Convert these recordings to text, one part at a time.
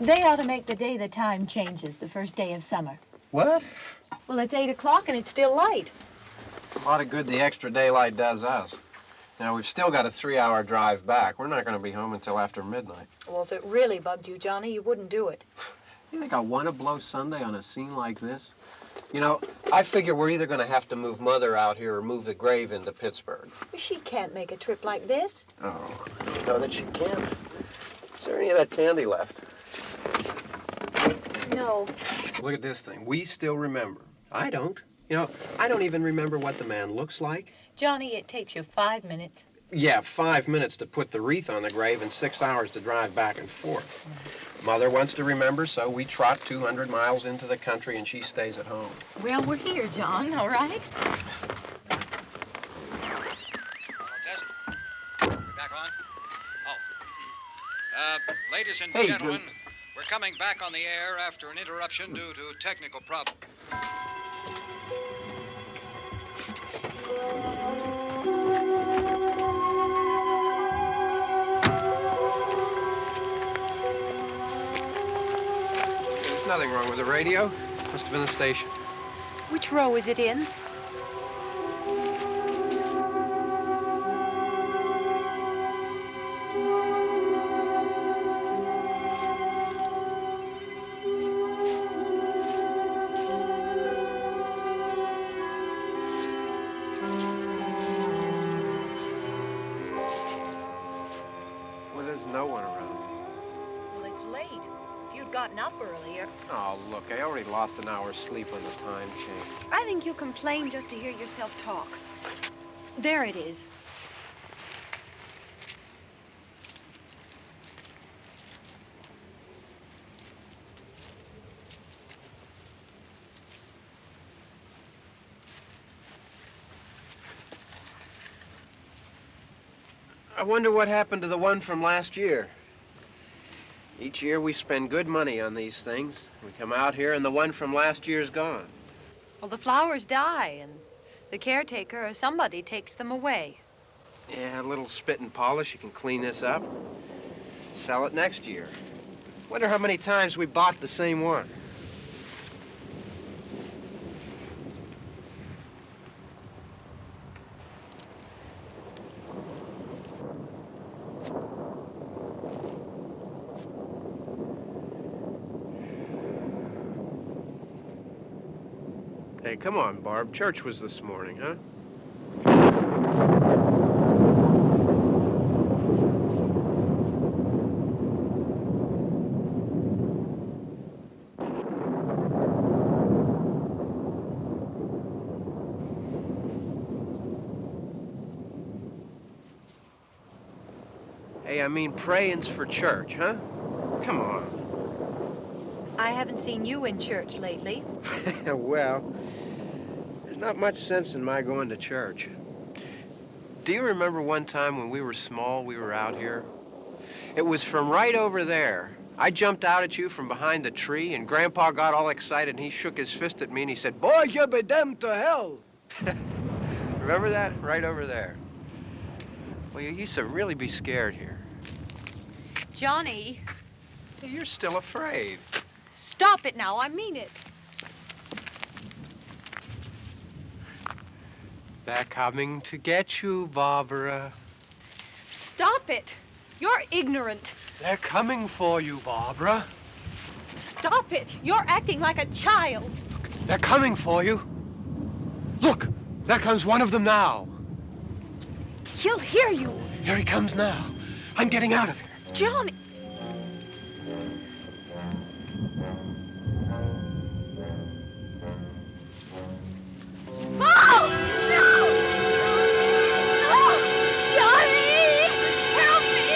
They ought to make the day the time changes, the first day of summer. What? Well, it's 8 o'clock and it's still light. A lot of good the extra daylight does us. Now, we've still got a 3-hour drive back. We're not going to be home until after midnight. Well, if it really bugged you, Johnny, you wouldn't do it. You think I want to blow Sunday on a scene like this? You know, I figure we're either going to have to move Mother out here or move the grave into Pittsburgh. She can't make a trip like this. Oh, you know that she can't. Is there any of that candy left? No. Look at this thing. We still remember. I don't. You know, I don't even remember what the man looks like. Johnny, it takes you 5 minutes. Yeah, 5 minutes to put the wreath on the grave and 6 hours to drive back and forth. Mother wants to remember, so we trot 200 miles into the country and she stays at home. Well, we're here, John, all right? Test. We back on? Oh. Ladies and gentlemen, we're coming back on the air after an interruption due to technical problem. There's nothing wrong with the radio. Must have been the station. Which row is it in? Well, there's no one around. Well, it's late. If you'd gotten up earlier. Oh, look, I already lost an hour's sleep on the time change. I think you complain just to hear yourself talk. There it is. I wonder what happened to the one from last year. Each year we spend good money on these things. We come out here and the one from last year's gone. Well, the flowers die, and the caretaker or somebody takes them away. Yeah, a little spit and polish, you can clean this up. Sell it next year. Wonder how many times we bought the same one. Hey, come on, Barb. Church was this morning, huh? Hey, I mean, praying's for church, huh? Come on. I haven't seen you in church lately. Well, there's not much sense in my going to church. Do you remember one time when we were small, we were out here? It was from right over there, I jumped out at you from behind the tree, and Grandpa got all excited, and he shook his fist at me, and he said, "Boy, you be damned to hell." Remember that? Right over there. Well, you used to really be scared here. Johnny, Hey, you're still afraid. stop it now. I mean it. They're coming to get you, Barbara. Stop it. You're ignorant. They're coming for you, Barbara. Stop it. You're acting like a child. They're coming for you. Look, there comes one of them now. He'll hear you. Here he comes now. I'm getting out of here. Johnny. Oh! No! No! Johnny! Help me!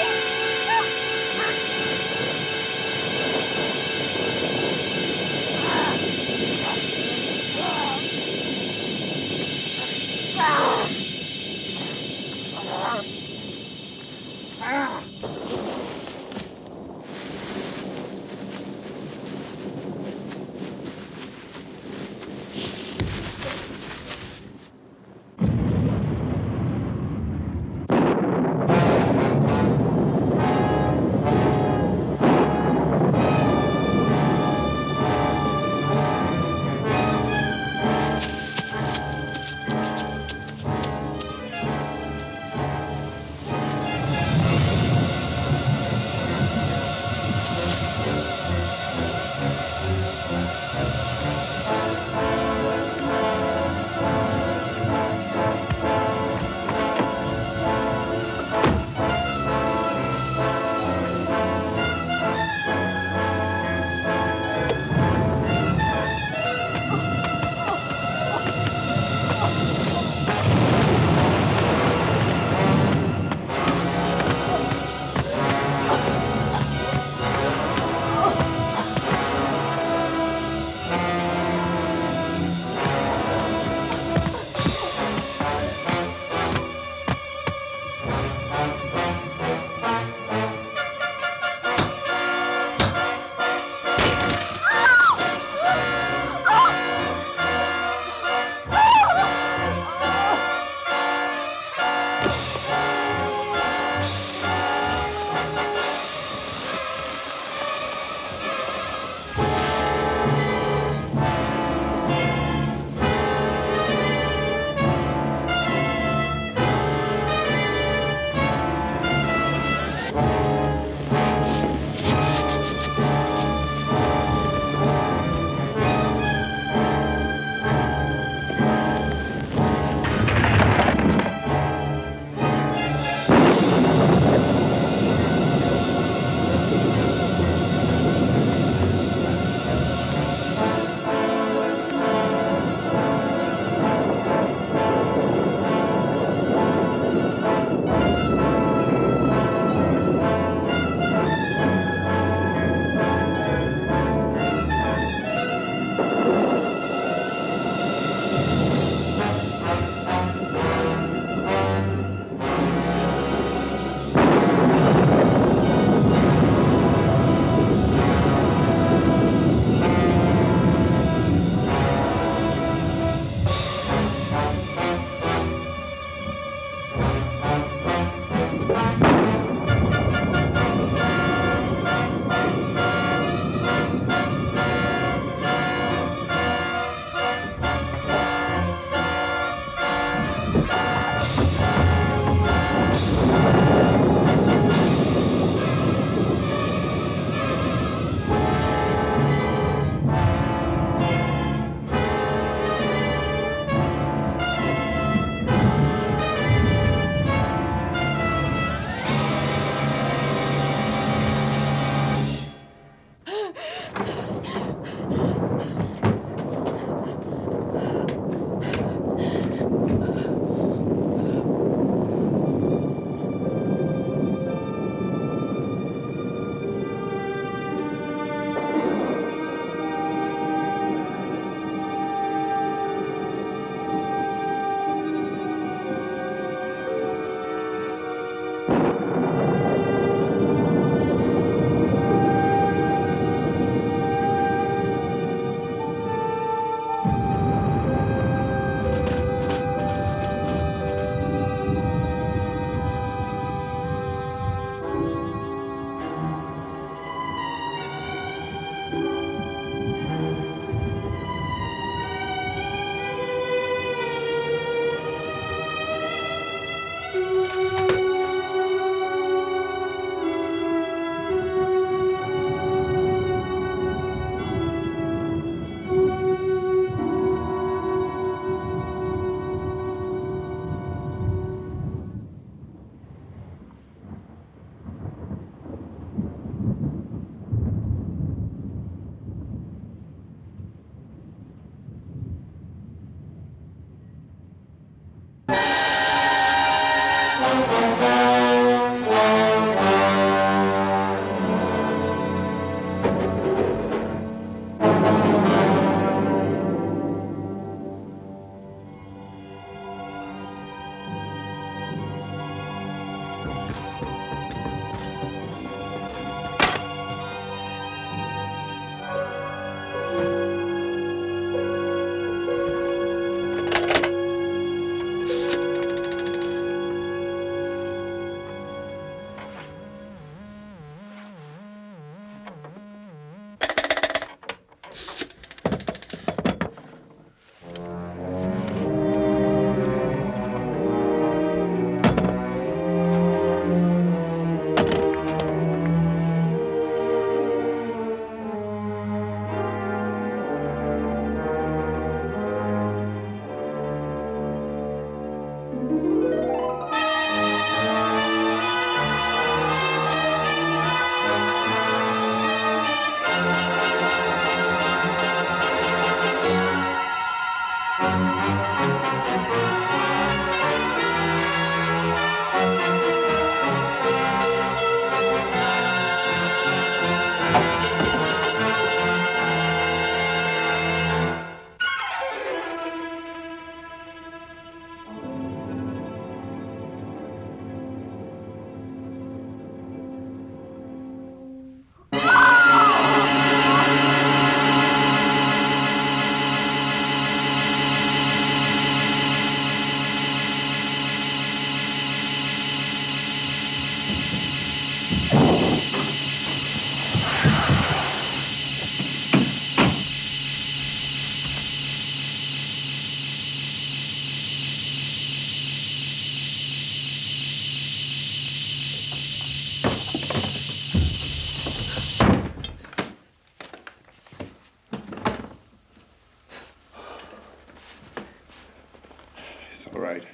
It's all right.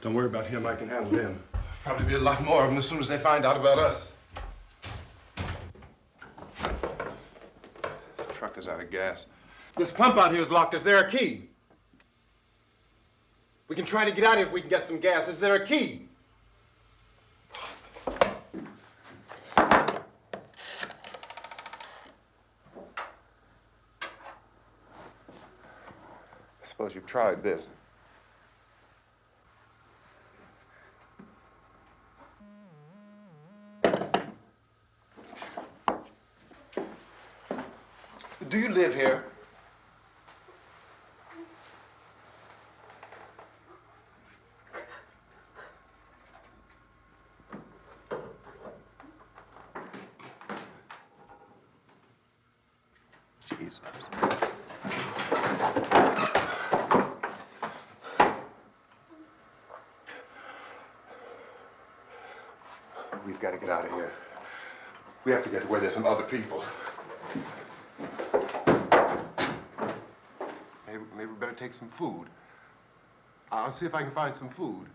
Don't worry about him. I can handle him. Probably be a lot more of them as soon as they find out about us. The truck is out of gas. This pump out here is locked. Is there a key? We can try to get out of here if we can get some gas. Is there a key? I suppose you've tried this. Do you live here? Jesus. We've got to get out of here. We have to get to where there's some other people. Maybe we better take some food. I'll see if I can find some food.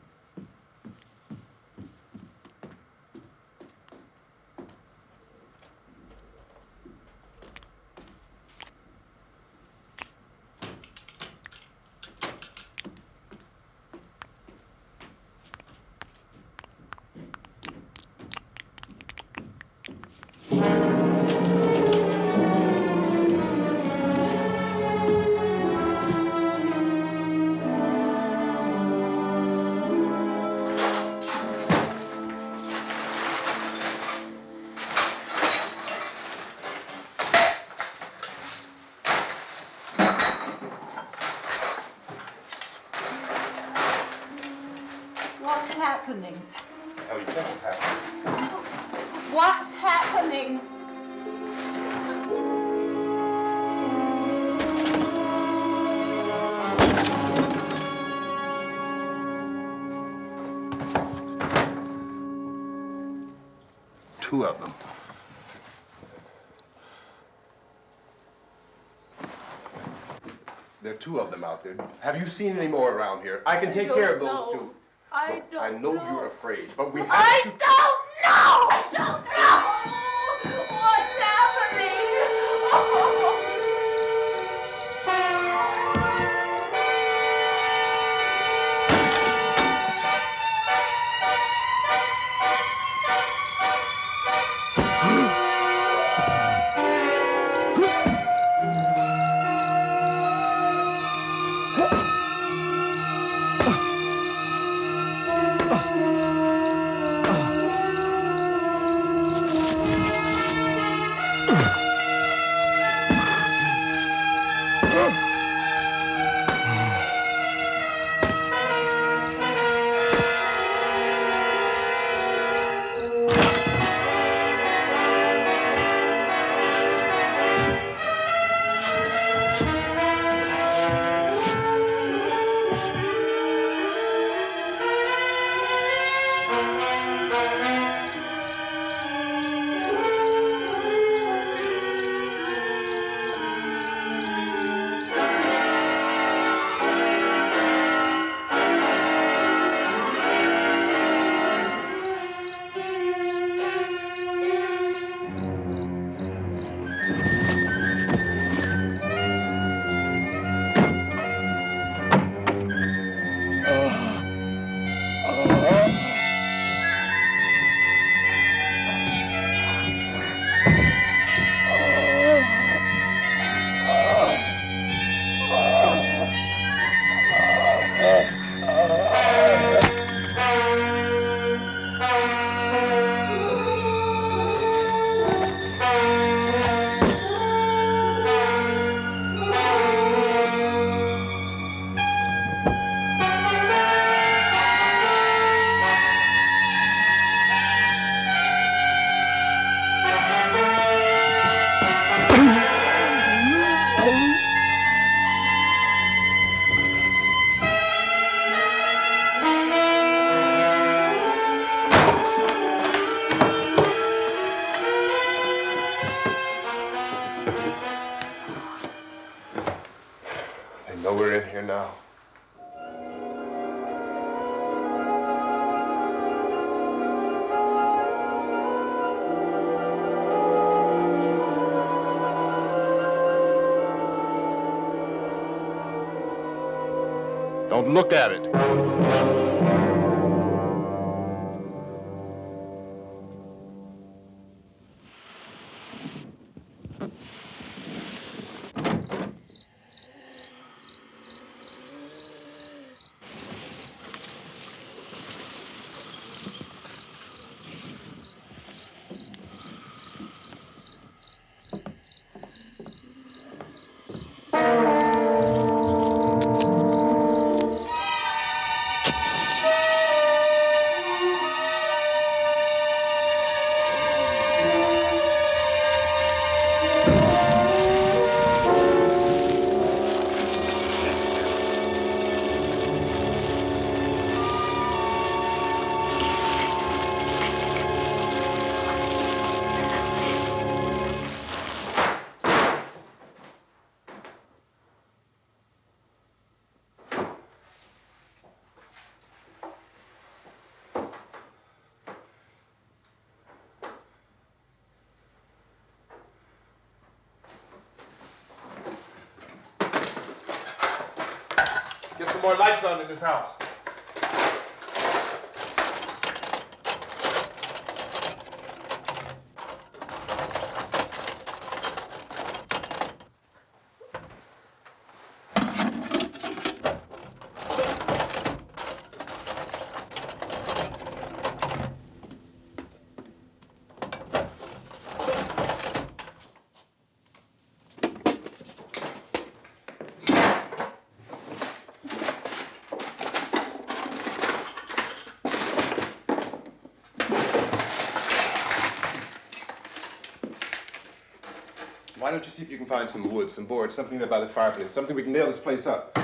What's happening? What do you think is happening? What's happening? Two of them. There are two of them out there. Have you seen any more around here? I can take care of those two. I Look, don't I know know. you're afraid, but we have I to... don't know! I don't know! What's happening? Oh. here now. Don't look at it. Get some more lights on in this house. Why don't you see if you can find some wood, some boards, something there by the fireplace, something we can nail this place up.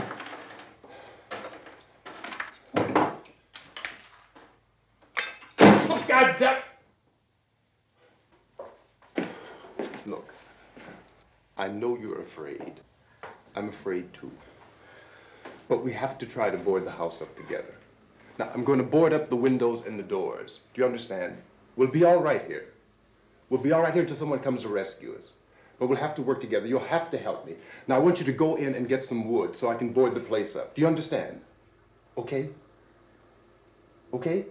Oh, God damn! Look, I know you're afraid. I'm afraid too. But we have to try to board the house up together. Now, I'm going to board up the windows and the doors. Do you understand? We'll be all right here. We'll be all right here until someone comes to rescue us. But we'll have to work together. You'll have to help me. Now, I want you to go in and get some wood so I can board the place up. Do you understand? Okay? Okay?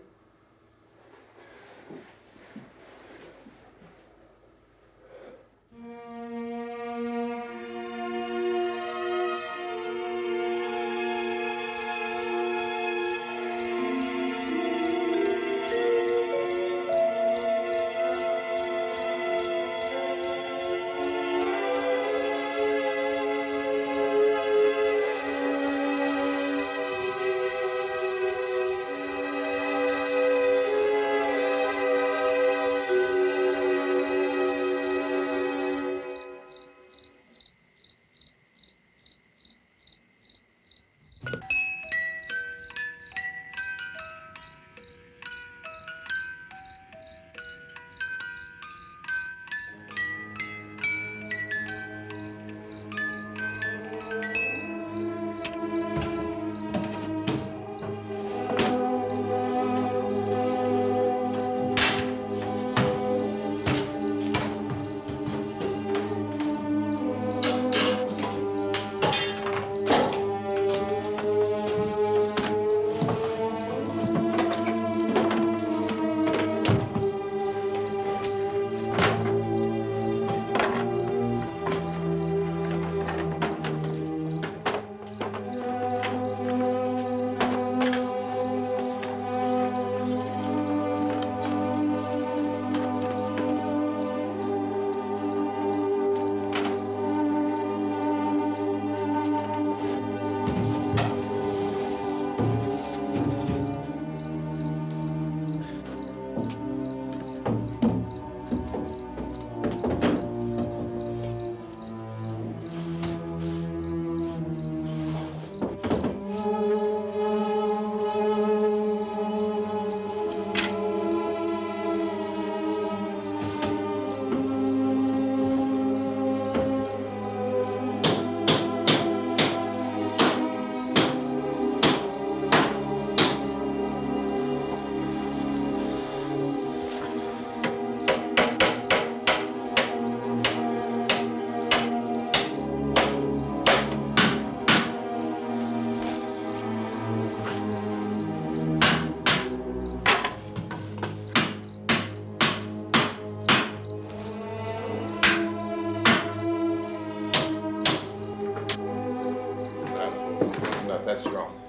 that's wrong.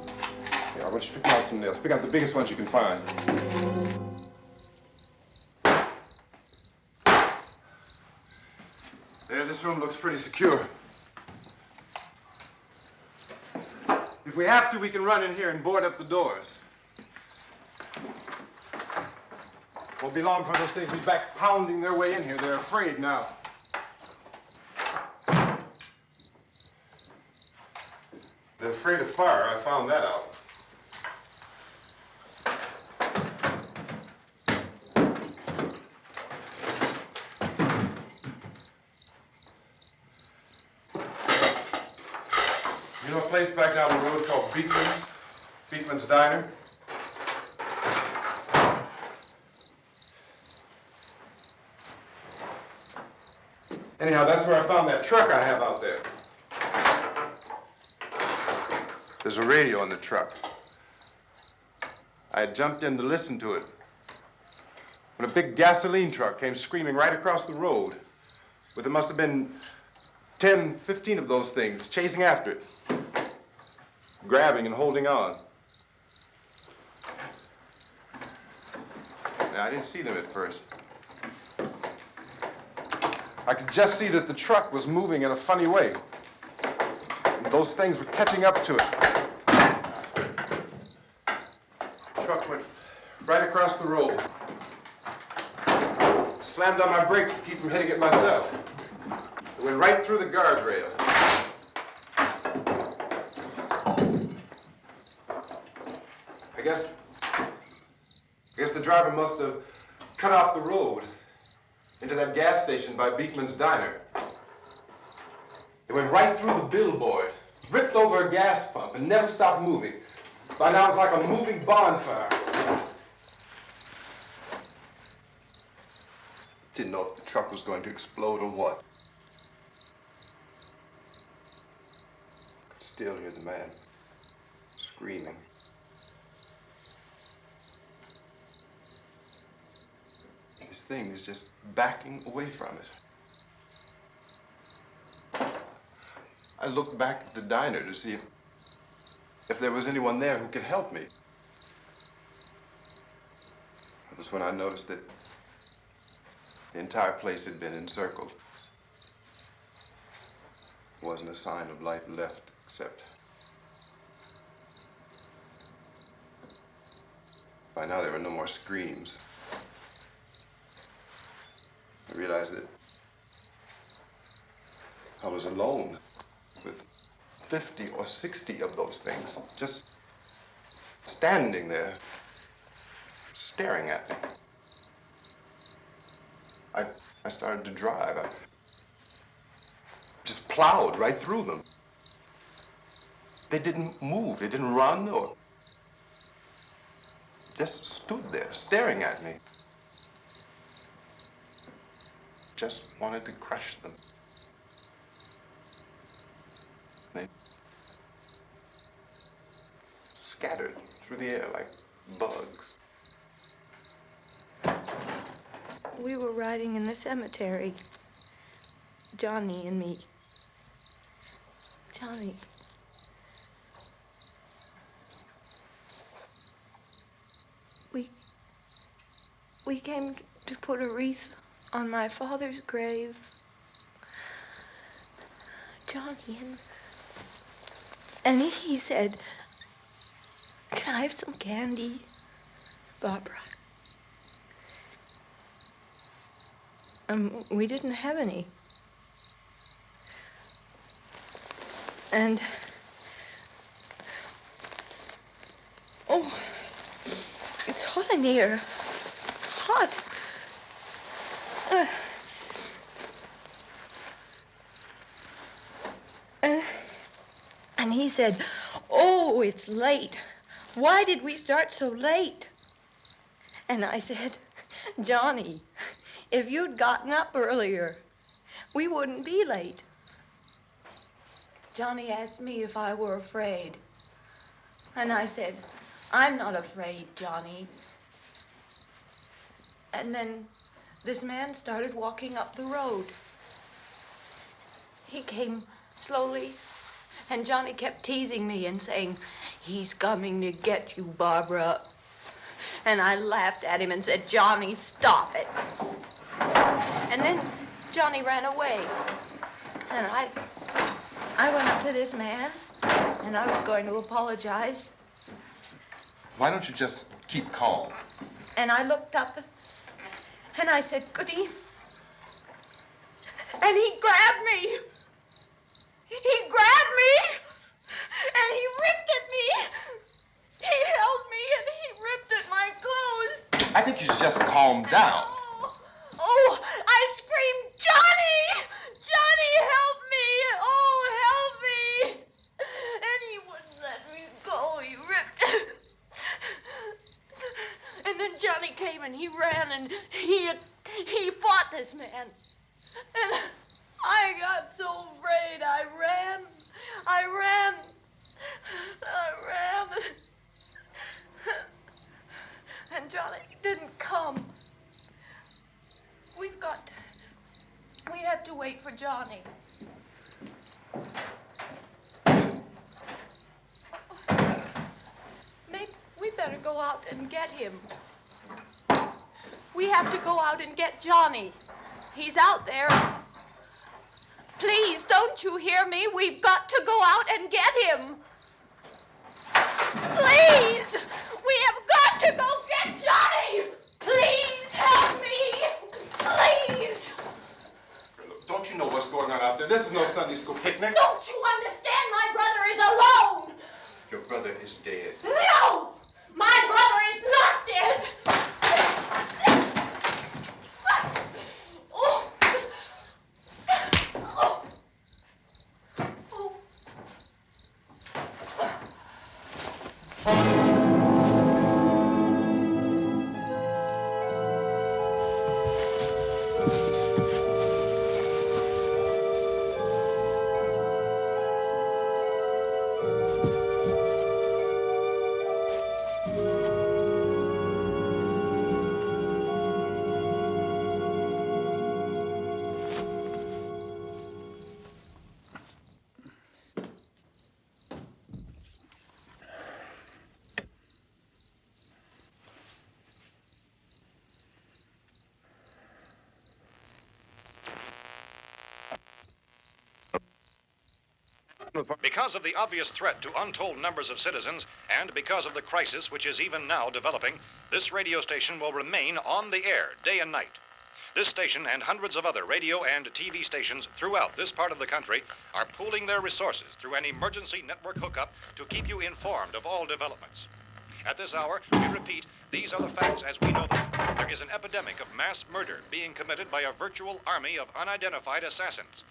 Here, I want you to pick out some nails. Pick out the biggest ones you can find. There, this room looks pretty secure. If we have to, we can run in here and board up the doors. Won't be long before those things will be back pounding their way in here. They're afraid now. They're afraid of fire. I found that out. You know a place back down the road called Beekman's? Beekman's Diner? Anyhow, that's where I found that truck I have out there. There's a radio in the truck. I had jumped in to listen to it when a big gasoline truck came screaming right across the road with there must have been 10, 15 of those things chasing after it, grabbing and holding on. Now, I didn't see them at first. I could just see that the truck was moving in a funny way. And those things were catching up to it. The truck went right across the road. Slammed on my brakes to keep from hitting it myself. It went right through the guardrail. I guess the driver must have cut off the road into that gas station by Beekman's Diner. It went right through the billboard, ripped over a gas pump, and never stopped moving. By now, it was like a moving bonfire. Didn't know if the truck was going to explode or what. Could still hear the man screaming. This thing is just backing away from it. I looked back at the diner to see if there was anyone there who could help me. It was when I noticed that the entire place had been encircled. There wasn't a sign of life left except by now there were no more screams. I realized that I was alone with 50 or 60 of those things, just standing there, staring at me. I started to drive. I just plowed right through them. They didn't move, they didn't run or just stood there staring at me. Just wanted to crush them. They scattered through the air like bugs. We were riding in the cemetery, Johnny and me. Johnny. We came to put a wreath on my father's grave. Johnny, and he said, "Can I have some candy, Barbara?" We didn't have any. And, oh, it's hot in here. Hot. And he said, "Oh, it's late. Why did we start so late?" And I said, "Johnny, if you'd gotten up earlier, we wouldn't be late." Johnny asked me if I were afraid. And I said, "I'm not afraid, Johnny." And then this man started walking up the road. He came slowly, and Johnny kept teasing me and saying, "He's coming to get you, Barbara." And I laughed at him and said, "Johnny, stop it." And then Johnny ran away. And I went up to this man, and I was going to apologize. Why don't you just keep calm? And I looked up, and I said, "Goody." And he grabbed me. He grabbed me, and he ripped at me. He held me, and he ripped at my clothes. I think you should just calm down. Oh, I screamed, "Johnny! Johnny, help me! Oh, help me!" And he wouldn't let me go. He ripped. And then Johnny came and he ran and he fought this man. And I got so afraid. I ran. And Johnny didn't come. We have to wait for Johnny. Maybe we better go out and get him. We have to go out and get Johnny. He's out there. Please, don't you hear me? We've got to go out and get him. Please! We have got to go get Johnny! Please help me! Please! Don't you know what's going on out there? This is no Sunday school picnic. Don't you understand? My brother is alone! Your brother is dead. No! My brother is not dead! Oh. Oh. Oh. Because of the obvious threat to untold numbers of citizens, and because of the crisis which is even now developing, this radio station will remain on the air day and night. This station and hundreds of other radio and TV stations throughout this part of the country are pooling their resources through an emergency network hookup to keep you informed of all developments. At this hour, we repeat, these are the facts as we know them. There is an epidemic of mass murder being committed by a virtual army of unidentified assassins.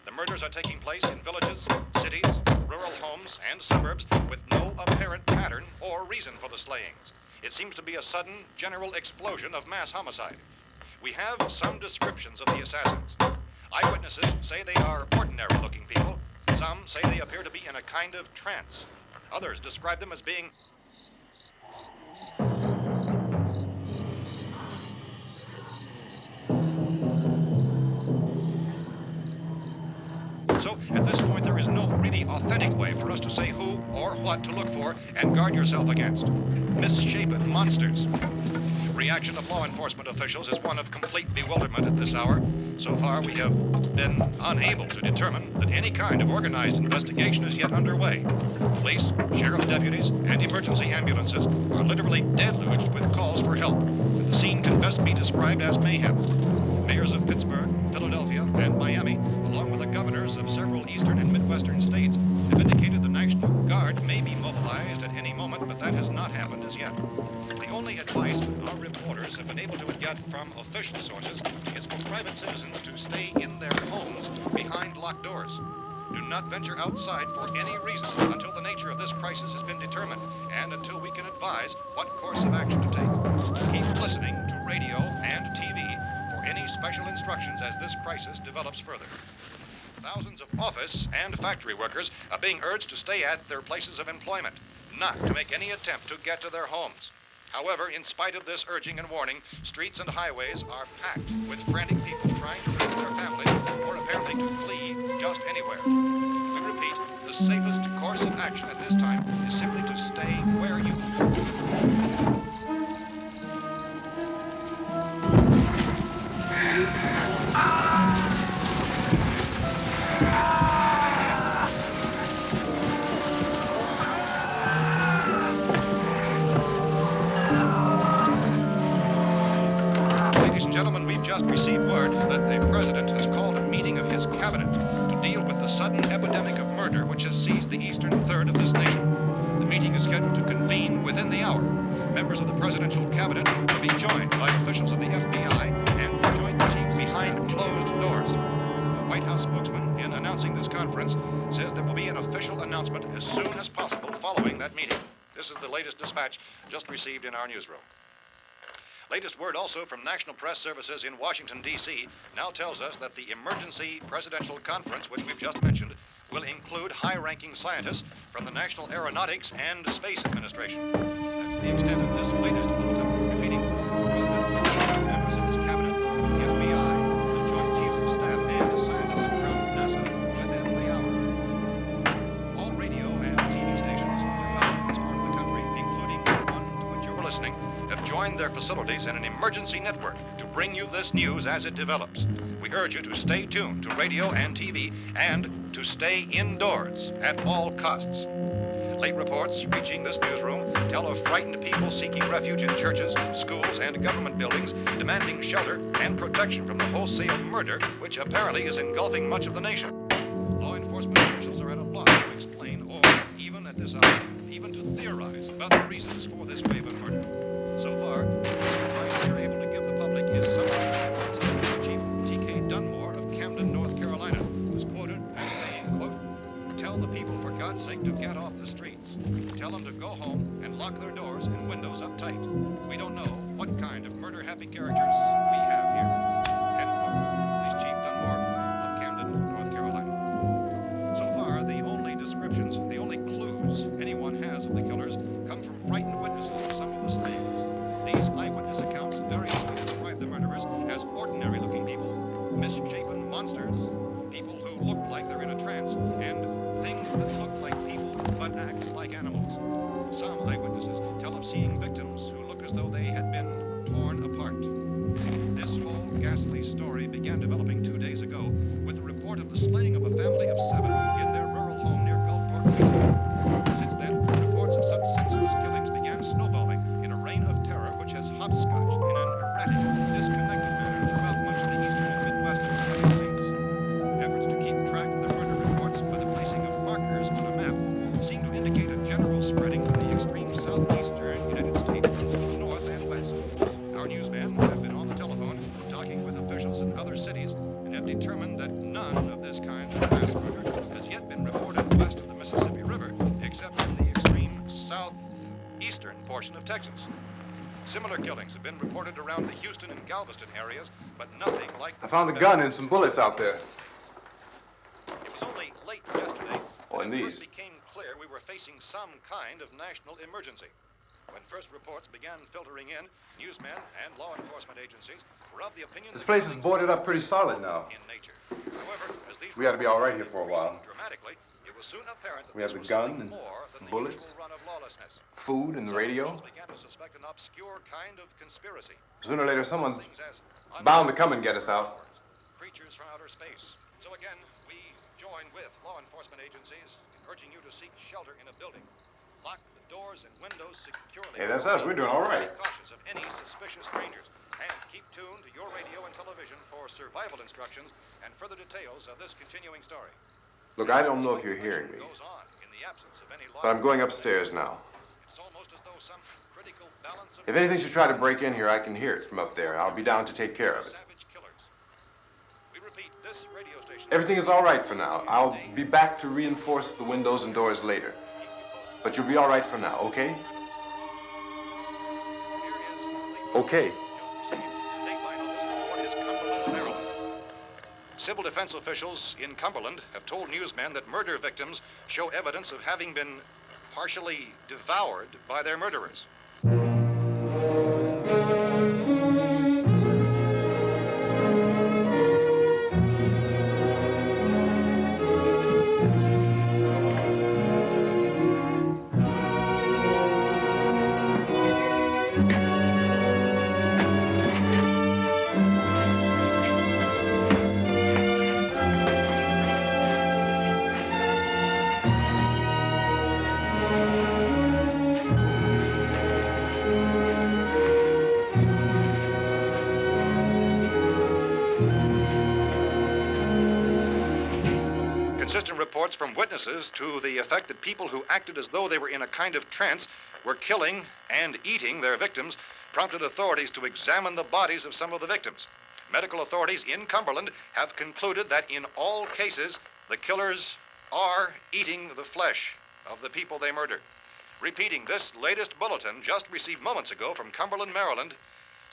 The murders are taking place in villages, cities, rural homes, and suburbs with no apparent pattern or reason for the slayings. It seems to be a sudden, general explosion of mass homicide. We have some descriptions of the assassins. Eyewitnesses say they are ordinary-looking people. Some say they appear to be in a kind of trance. Others describe them as being So, at this point, there is no really authentic way for us to say who or what to look for and guard yourself against. Misshapen monsters. Reaction of law enforcement officials is one of complete bewilderment at this hour. So far, we have been unable to determine that any kind of organized investigation is yet underway. Police, sheriff's deputies, and emergency ambulances are literally deluged with calls for help. The scene can best be described as mayhem. Mayors of Pittsburgh, Philadelphia, and Miami, along with the governors of several eastern and midwestern states, have indicated the National Guard may be mobilized at any moment, but that has not happened as yet. The only advice our reporters have been able to get from official sources is for private citizens to stay in their homes behind locked doors. Do not venture outside for any reason until the nature of this crisis has been determined and until we can advise what course of action to take. Keep listening to radio and TV for any special instructions as this crisis develops further. Thousands of office and factory workers are being urged to stay at their places of employment, not to make any attempt to get to their homes. However, in spite of this urging and warning, streets and highways are packed with frantic people trying to reach their families or apparently to flee just anywhere. We repeat, the safest course of action at this time is simply to cabinet to deal with the sudden epidemic of murder which has seized the eastern third of this nation. The meeting is scheduled to convene within the hour. Members of the presidential cabinet will be joined by officials of the FBI and the Joint Chiefs behind closed doors. The White House spokesman, in announcing this conference, says there will be an official announcement as soon as possible following that meeting. This is the latest dispatch just received in our newsroom. Latest word also from National Press Services in Washington, D.C. now tells us that the emergency presidential conference, which we've just mentioned, will include high-ranking scientists from the National Aeronautics and Space Administration. That's the extent of this latest bulletin. Repeating, the President, members of his cabinet, the FBI, the Joint Chiefs of Staff, and scientists from NASA within the hour. All radio and TV stations throughout this part of the country, including the one to which you were listening, have joined their facilities in an emergency network to bring you this news as it develops. We urge you to stay tuned to radio and TV and to stay indoors at all costs. Late reports reaching this newsroom tell of frightened people seeking refuge in churches, schools, and government buildings, demanding shelter and protection from the wholesale murder which apparently is engulfing much of the nation. Law enforcement officials are at a loss to explain or, even at this hour, even to theorize about the reasons for this wave of murder. So far, the advice we are able to give the public is summarized by words of Police Chief T.K. Dunmore of Camden, North Carolina, who is quoted as saying, quote, "Tell the people, for God's sake, to get off the streets. Tell them to go home and lock their doors and windows up tight. We don't know what kind of murder-happy characters we have here." End quote. Police Chief Dunmore of Camden, North Carolina. So far, the only descriptions, the only clues anyone has of the killers come from frightened witnesses of some of the slayings. These eyewitness accounts variously describe the murderers as ordinary-looking people, misshapen monsters, people who look like they're in a trance, and things that look like people but act like animals. Some eyewitnesses tell of seeing victims who look as though they had been torn apart. This whole ghastly story began developing 2 days ago with the report of the slaying of a family of 7 in their rural home near Gulfport, Louisiana. Since then, reports of such senseless killings began snowballing in a reign of terror which has hopscotched in an erratic, disconnected manner throughout much of the eastern and midwestern United States. Efforts to keep track of the murder reports by the placing of markers on a map seem to indicate a general spreading from the extreme southeastern United States to the north and west. Our newsmen have been on the telephone talking with officials in other cities and have determined that none of this kind of mass murder has yet been reported west of the Mississippi River, except in the extreme southeastern portion of Texas. Similar killings have been reported around the Houston and Galveston areas, but nothing like... I found a gun and some bullets out there. It was only late yesterday Oh, and that it these. first became clear we were facing some kind of national emergency. When first reports began filtering in, newsmen and law enforcement agencies were of the opinion This that place is killings boarded were up pretty solid now. in nature. However, as these We ought to be all right here reports for a while. increased dramatically, it was soon apparent that We have this the was gun something and more than the bullets, usual run of lawlessness. food and the Some radio. officials began to suspect an obscure kind of conspiracy. Sooner or later, someone Things as bound to come and get us out. creatures from outer space. So again, we join with law enforcement agencies in urging you to seek shelter in a building. Lock the doors and windows securely. Hey, that's us. We're doing all right. Be cautious of any suspicious strangers. And keep tuned to your radio and television for survival instructions and further details of this continuing story. Look, I don't know if you're hearing me, Goes on in the absence of any law. but I'm going upstairs now. It's almost as though some critical balance of If anything should try to break in here, I can hear it from up there. I'll be down to take care of it. savage killers. We repeat, this radio station. Everything is all right for now. I'll be back to reinforce the windows and doors later. But you'll be all right for now, okay? Okay. Civil defense officials in Cumberland have told newsmen that murder victims show evidence of having been partially devoured by their murderers. Inconsistent reports from witnesses to the effect that people who acted as though they were in a kind of trance were killing and eating their victims prompted authorities to examine the bodies of some of the victims. Medical authorities in Cumberland have concluded that in all cases, the killers are eating the flesh of the people they murdered. Repeating this latest bulletin just received moments ago from Cumberland, Maryland,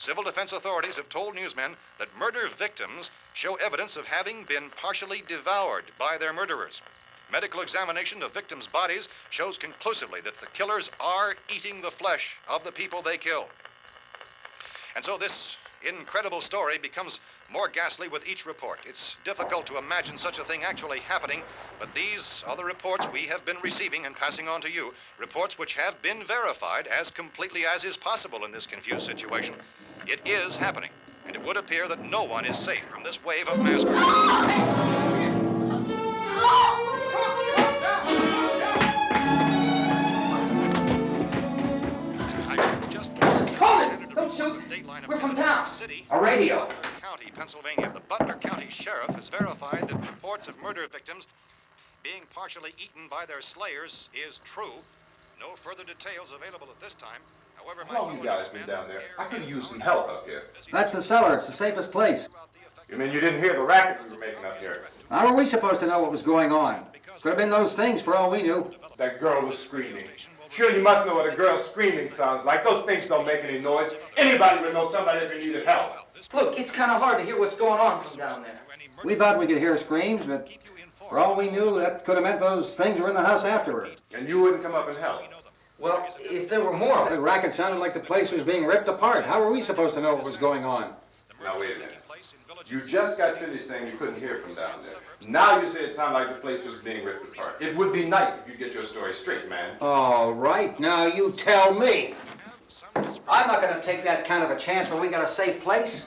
civil defense authorities have told newsmen that murder victims show evidence of having been partially devoured by their murderers. Medical examination of victims' bodies shows conclusively that the killers are eating the flesh of the people they kill. And so this incredible story becomes more ghastly with each report. It's difficult to imagine such a thing actually happening, but these are the reports we have been receiving and passing on to you, reports which have been verified as completely as is possible in this confused situation. It is happening, and it would appear that no one is safe from this wave of mass murder. Don't shoot. We're from town. A radio. County, Pennsylvania. The Butler County Sheriff has verified that reports of murder victims being partially eaten by their slayers is true. No further details available at this time. However, How long you guys been down there? I could use some help up here. That's the cellar. It's the safest place. You mean you didn't hear the racket we were making up here? How were we supposed to know what was going on? Could have been those things for all we knew. That girl was screaming. Sure, you must know what a girl screaming sounds like. Those things don't make any noise. Anybody would know somebody ever needed help. Look, it's kind of hard to hear what's going on from down there. We thought we could hear screams, but for all we knew, that could have meant those things were in the house afterward. And you wouldn't come up and help? Well, if there were more of The it. racket sounded like the place was being ripped apart. How were we supposed to know what was going on? Now, wait a minute. You just got finished saying you couldn't hear from down there. Now you say it sounded like the place was being ripped apart. It would be nice if you get your story straight, man. All right, now you tell me. I'm not going to take that kind of a chance when we got a safe place.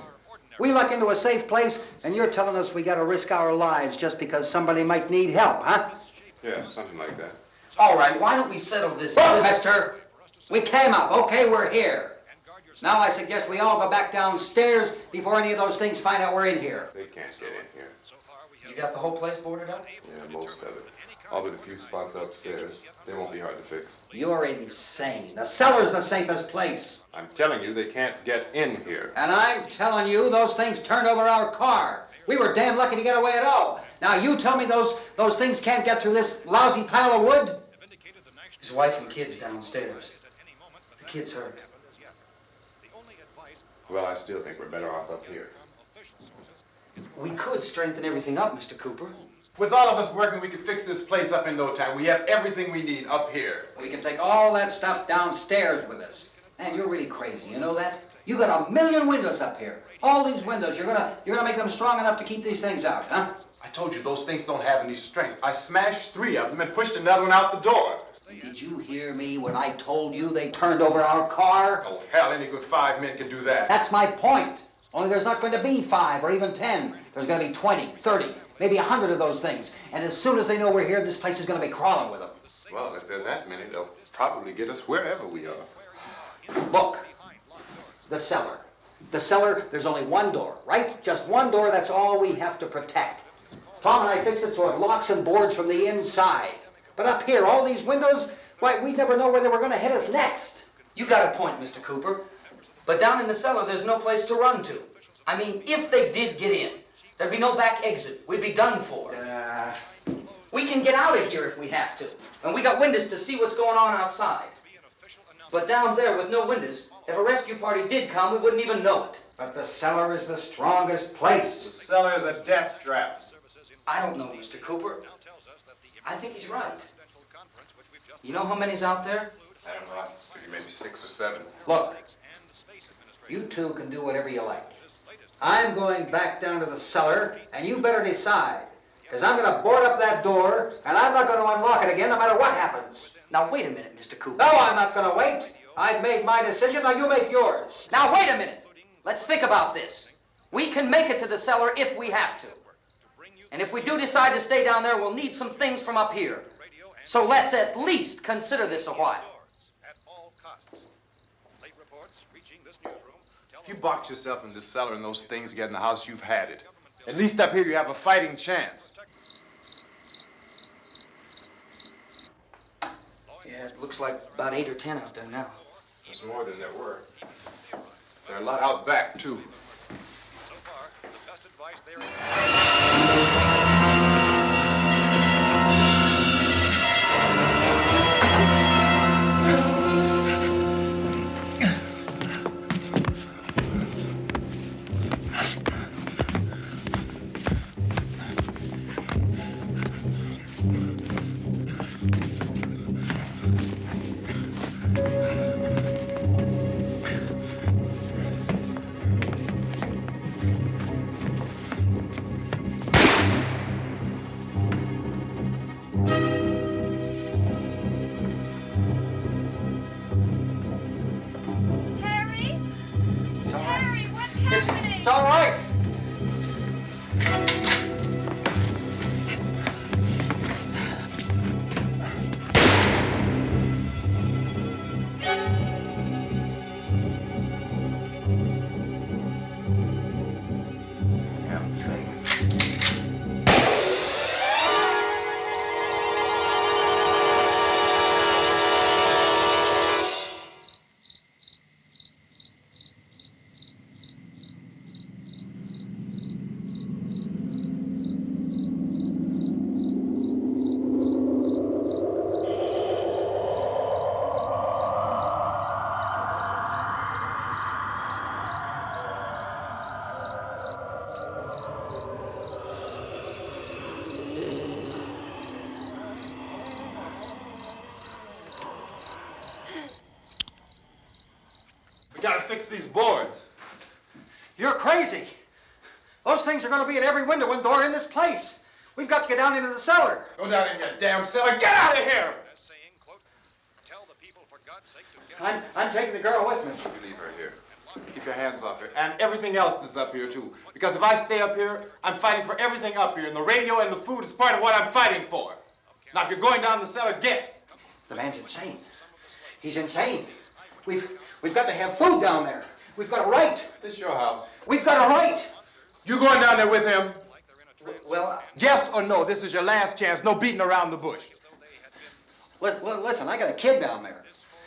We luck into a safe place, and you're telling us we got to risk our lives just because somebody might need help, huh? Yeah, something like that. All right, why don't we settle this? Look, mister, we came up. Okay, we're here. Now I suggest we all go back downstairs before any of those things find out we're in here. They can't get in here. You got the whole place boarded up? Yeah, most of it. All but a few spots upstairs. They won't be hard to fix. You're insane. The cellar's the safest place. I'm telling you, they can't get in here. And I'm telling you, those things turned over our car. We were damn lucky to get away at all. Now you tell me those things can't get through this lousy pile of wood? His wife and kids downstairs. The kid's hurt. Well, I still think we're better off up here. We could strengthen everything up, Mr. Cooper. With all of us working, we could fix this place up in no time. We have everything we need up here. We can take all that stuff downstairs with us. Man, you're really crazy, you know that? You got 1,000,000 windows up here. All these windows, you're gonna make them strong enough to keep these things out, huh? I told you those things don't have any strength. I smashed 3 of them and pushed another one out the door. Did you hear me when I told you they turned over our car? Oh, hell, any good 5 men can do that. That's my point. Only there's not going to be 5 or even 10. There's going to be 20, 30, maybe 100 of those things. And as soon as they know we're here, this place is going to be crawling with them. Well, if there are that many, they'll probably get us wherever we are. Look, the cellar. The cellar, there's only one door, right? Just one door, that's all we have to protect. Tom and I fixed it so it locks and boards from the inside. But up here, all these windows, why, we'd never know where they were going to hit us next. You got a point, Mr. Cooper. But down in the cellar, there's no place to run to. I mean, if they did get in, there'd be no back exit. We'd be done for. We can get out of here if we have to. And we got windows to see what's going on outside. But down there with no windows, if a rescue party did come, we wouldn't even know it. But the cellar is the strongest place. The cellar is a death trap. I don't know, Mr. Cooper. I think he's right. You know how many's out there? I don't know. Maybe 6 or 7. Look, you two can do whatever you like. I'm going back down to the cellar, and you better decide. Because I'm going to board up that door, and I'm not going to unlock it again no matter what happens. Now, wait a minute, Mr. Cooper. No, I'm not going to wait. I've made my decision, now you make yours. Now, wait a minute. Let's think about this. We can make it to the cellar if we have to. And if we do decide to stay down there, we'll need some things from up here. So let's at least consider this a while. If you box yourself in this cellar and those things get in the house, you've had it. At least up here, you have a fighting chance. Yeah, it looks like about 8 or 10 out there now. There's more than there were. There are a lot out back, too. So far, the best advice there Harry? It's all right. Harry, what's happening? It's all right. Damn thing. We gotta fix these boards. You're crazy. Those things are going to be at every window and door in this place. We've got to get down into the cellar. Go down in your damn cellar. Get out of here! as saying, quote, tell the people for God's sake to get I'm taking the girl with me. You leave her here. Keep your hands off her. And everything else that's up here, too. Because if I stay up here, I'm fighting for everything up here. And the radio and the food is part of what I'm fighting for. Now, if you're going down the cellar, get. The man's insane. He's insane. We've got to have food down there. We've got a right. This is your house. We've got a right. You going down there with him? Well, Yes or no? This is your last chance. No beating around the bush. Listen, I got a kid down there.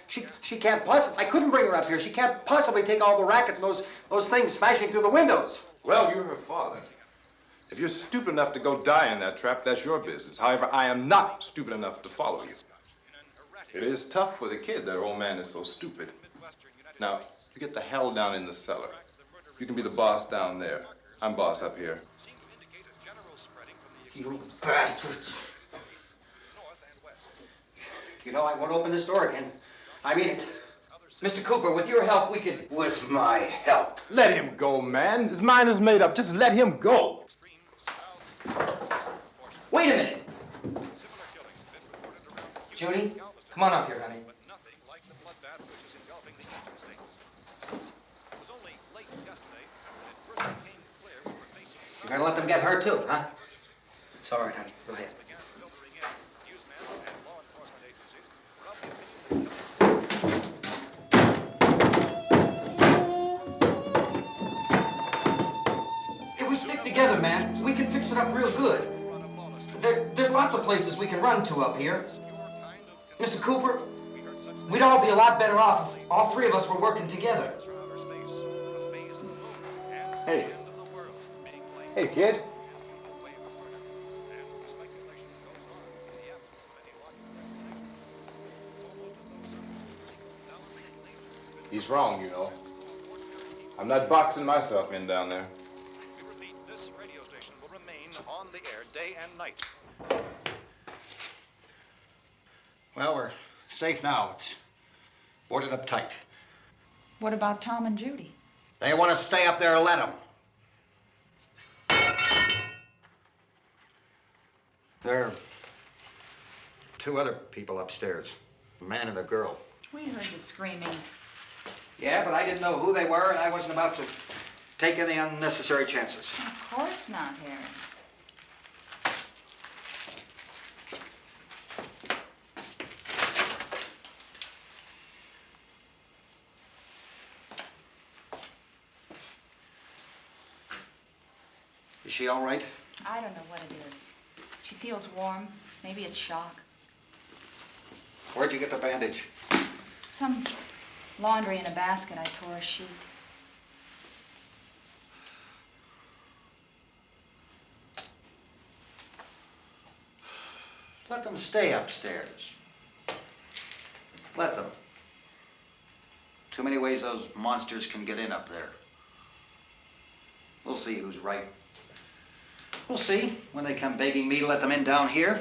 She can't possibly. I couldn't bring her up here. She can't possibly take all the racket and those things smashing through the windows. Well, you're her father. If you're stupid enough to go die in that trap, that's your business. However, I am not stupid enough to follow you. It is tough for the kid that old man is so stupid. Now, you get the hell down in the cellar. You can be the boss down there. I'm boss up here. You bastards. You know, I won't open this door again. I mean it. Mr. Cooper, with your help, we could... With my help. Let him go, man. His mind is made up. Just let him go. Wait a minute. Judy, come on up here, honey. You're gonna let them get hurt too, huh? It's all right, honey. Go ahead. If we stick together, man, we can fix it up real good. There's lots of places we can run to up here. Mr. Cooper, we'd all be a lot better off if all three of us were working together. Hey. Hey, kid. He's wrong, you know. I'm not boxing myself in down there. We repeat, this radio station will remain on the air day and night. Well, we're safe now. It's boarded up tight. What about Tom and Judy? They want to stay up there, let them. There are two other people upstairs, a man and a girl. We heard the screaming. Yeah, but I didn't know who they were, and I wasn't about to take any unnecessary chances. Of course not, Harry. Is she all right? I don't know what it is. She feels warm. Maybe it's shock. Where'd you get the bandage? Some laundry in a basket. I tore a sheet. Let them stay upstairs. Let them. Too many ways those monsters can get in up there. We'll see who's right. We'll see when they come begging me to let them in down here.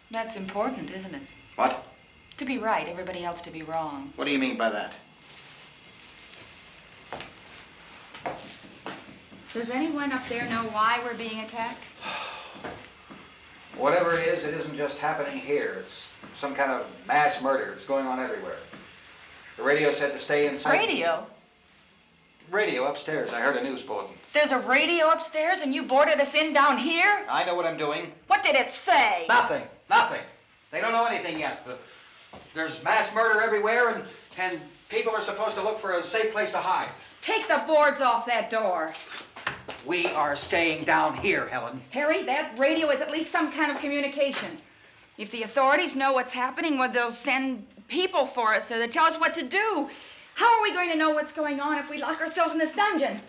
That's important, isn't it? What? To be right, everybody else to be wrong. What do you mean by that? Does anyone up there know why we're being attacked? Whatever it isn't just happening here. It's some kind of mass murder. It's going on everywhere. The radio said to stay inside. Radio? Radio upstairs. I heard a news bulletin. There's a radio upstairs and you boarded us in down here? I know what I'm doing. What did it say? Nothing. Nothing. They don't know anything yet. There's mass murder everywhere, and people are supposed to look for a safe place to hide. Take the boards off that door. We are staying down here, Helen. Harry, that radio is at least some kind of communication. If the authorities know what's happening, well, they'll send people for us so they tell us what to do. How are we going to know what's going on if we lock ourselves in this dungeon?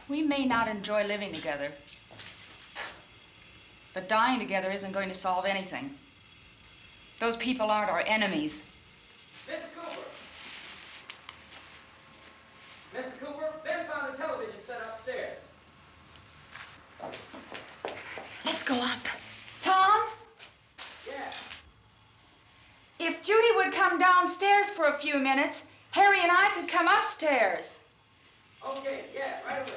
We may not enjoy living together, but dying together isn't going to solve anything. Those people aren't our enemies. Mr. Cooper! Mr. Cooper, Ben found the television set upstairs. Let's go up. Tom? Yeah. If Judy would come downstairs for a few minutes, Harry and I could come upstairs. Okay, yeah, right away.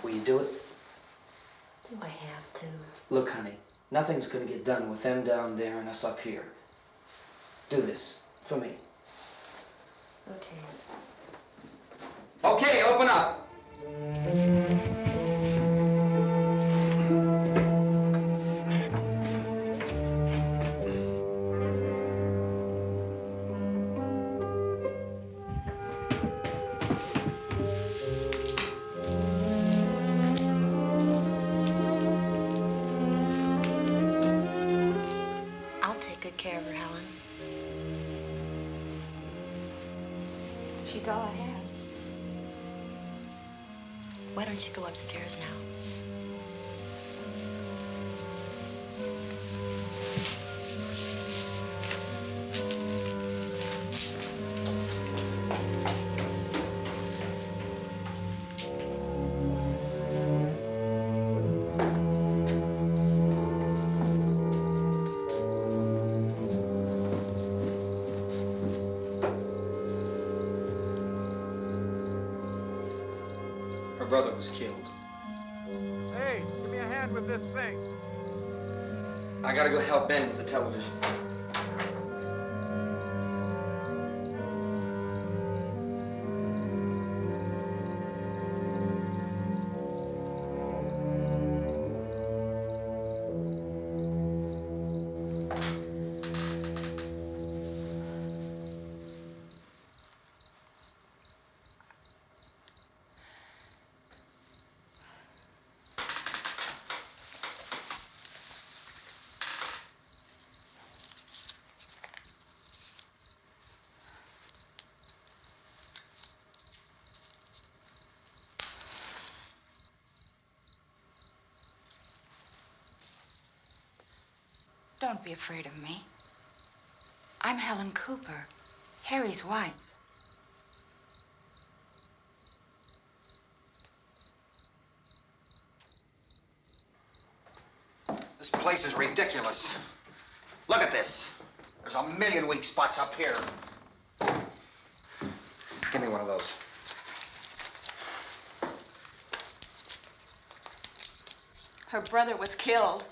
Will you do it? Do I have to? Look, honey, nothing's gonna get done with them down there and us up here. Do this for me. Okay. Okay, open up. I'll take good care of her, Helen. She's all I have. Why don't you go upstairs now? Her brother was killed. Hey, give me a hand with this thing. I gotta go help Ben with the television. Don't be afraid of me. I'm Helen Cooper, Harry's wife. This place is ridiculous. Look at this. There's a million weak spots up here. Give me one of those. Her brother was killed.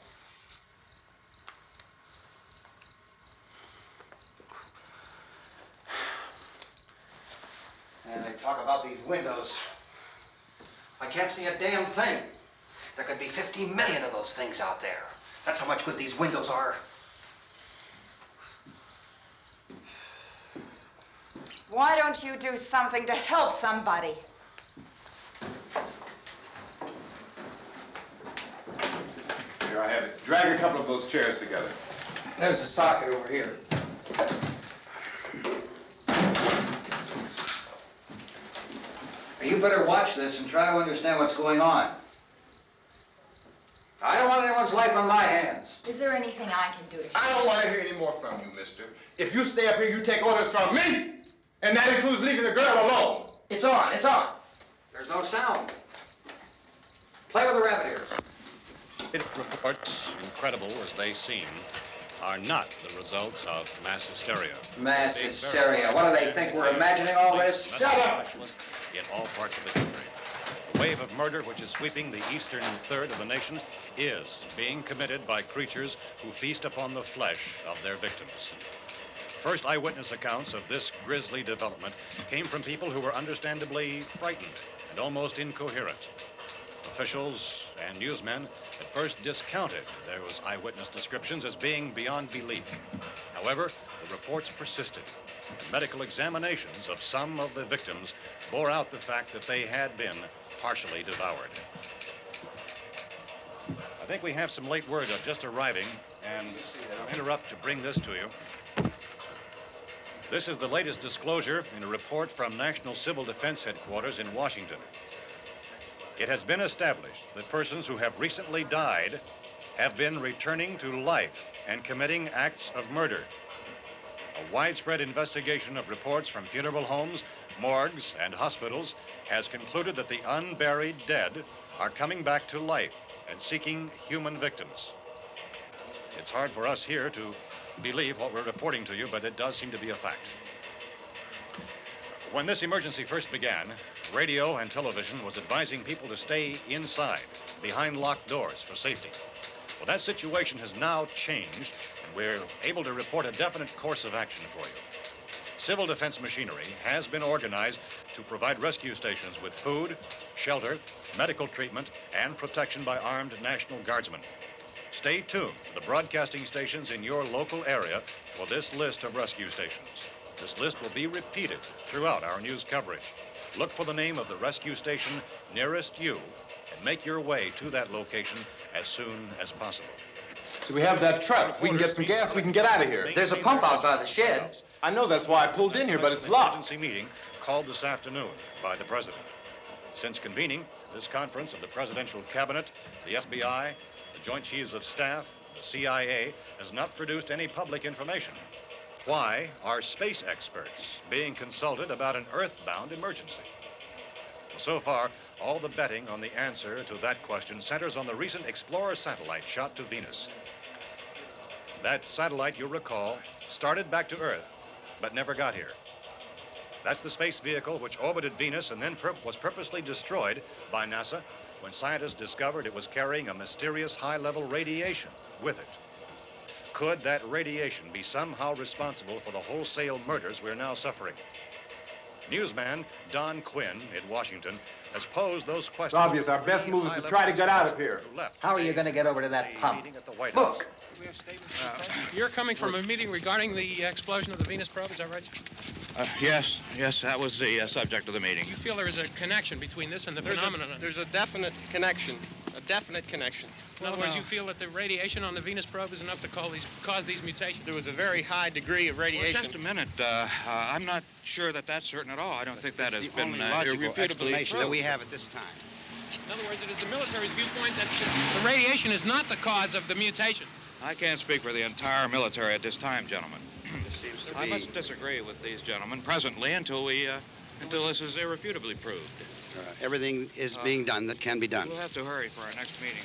And they talk about these windows. I can't see a damn thing. There could be 50 million of those things out there. That's how much good these windows are. Why don't you do something to help somebody? Here, I have it. Drag a couple of those chairs together. There's the socket over here. You better watch this and try to understand what's going on. I don't want anyone's life on my hands. Is there anything I can do to help? I don't want to hear any more from you, mister. If you stay up here, you take orders from me. And that includes leaving the girl alone. It's on, it's on. There's no sound. Play with the rabbit ears. Reports, incredible as they seem, are not the results of mass hysteria. Mass hysteria. What do they think? We're imagining all this? Shut up! In all parts of the country. The wave of murder which is sweeping the eastern third of the nation is being committed by creatures who feast upon the flesh of their victims. First eyewitness accounts of this grisly development came from people who were understandably frightened and almost incoherent. Officials and newsmen at first discounted those eyewitness descriptions as being beyond belief. However, the reports persisted. Medical examinations of some of the victims bore out the fact that they had been partially devoured. I think we have some late word just arriving, and I'll interrupt to bring this to you. This is the latest disclosure in a report from National Civil Defense Headquarters in Washington. It has been established that persons who have recently died have been returning to life and committing acts of murder. A widespread investigation of reports from funeral homes, morgues, and hospitals has concluded that the unburied dead are coming back to life and seeking human victims. It's hard for us here to believe what we're reporting to you, but it does seem to be a fact. When this emergency first began, radio and television was advising people to stay inside, behind locked doors for safety. Well, that situation has now changed, and we're able to report a definite course of action for you. Civil defense machinery has been organized to provide rescue stations with food, shelter, medical treatment, and protection by armed National Guardsmen. Stay tuned to the broadcasting stations in your local area for this list of rescue stations. This list will be repeated throughout our news coverage. Look for the name of the rescue station nearest you and make your way to that location as soon as possible. So we have that truck. If we can get some gas, we can get out of here. There's a pump out by the shed. I know, that's why I pulled in here, but it's locked. Emergency meeting called this afternoon by the president. Since convening this conference of the presidential cabinet, the FBI, the Joint Chiefs of Staff, the CIA has not produced any public information. Why are space experts being consulted about an earthbound emergency? So far, all the betting on the answer to that question centers on the recent Explorer satellite shot to Venus. That satellite, you'll recall, started back to Earth, but never got here. That's the space vehicle which orbited Venus and then was purposely destroyed by NASA when scientists discovered it was carrying a mysterious high-level radiation with it. Could that radiation be somehow responsible for the wholesale murders we're now suffering? Newsman Don Quinn in Washington has posed those questions. It's obvious our best move is to try to get out of here. How are you going to get over to that pump? Look! You're coming from a meeting regarding the explosion of the Venus probe, is that right? Yes, that was the subject of the meeting. You feel there is a connection between this and the phenomenon? There's a definite connection. In other words, you feel that the radiation on the Venus probe is enough to cause these mutations? There was a very high degree of radiation. Well, just a minute. I'm not sure that that's certain at all. I don't think that has been only logical irrefutably explanation that we proved. have at this time. In other words, it is the military's viewpoint that the radiation is not the cause of the mutation. I can't speak for the entire military at this time, gentlemen. This seems to I be... must disagree with these gentlemen presently until this is irrefutably proved. everything is being done that can be done. We'll have to hurry for our next meeting.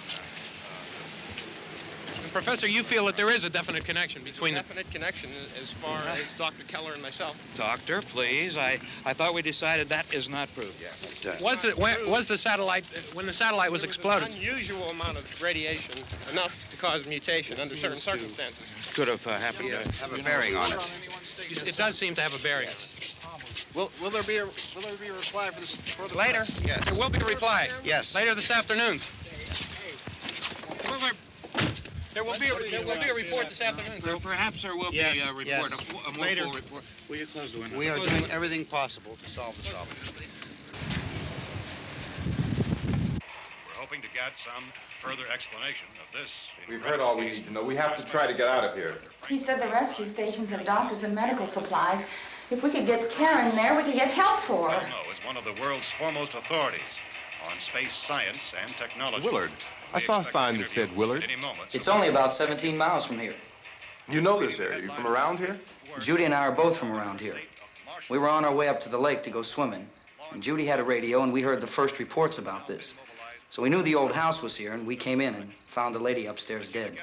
Professor, you feel that there is a definite connection between them? Definite connection as far as Dr. Keller and myself. Doctor, please. I thought we decided that is not proved yet. But, Was the satellite, when the satellite was exploded? An unusual amount of radiation, enough to cause mutation under certain circumstances. Could have happened. Have a bearing on it. It does seem to have a bearing. Will there be a reply for this further? Later? Yes. There will be a reply. Yes. Later this afternoon. There will be a report this afternoon. Perhaps there will be a report, yes. a more Later. full report. Will you close the window? We are doing everything possible to solve the problem. We're hoping to get some further explanation of this. We've heard all we need to know. We have to try to get out of here. He said the rescue stations have doctors and medical supplies. If we could get Karen there, we could get help for her. Russo is one of the world's foremost authorities on space science and technology. Willard. I saw a sign that said Willard. It's only about 17 miles from here. You know this area. You from around here? Judy and I are both from around here. We were on our way up to the lake to go swimming, and Judy had a radio, and we heard the first reports about this. So we knew the old house was here, and we came in and found the lady upstairs dead.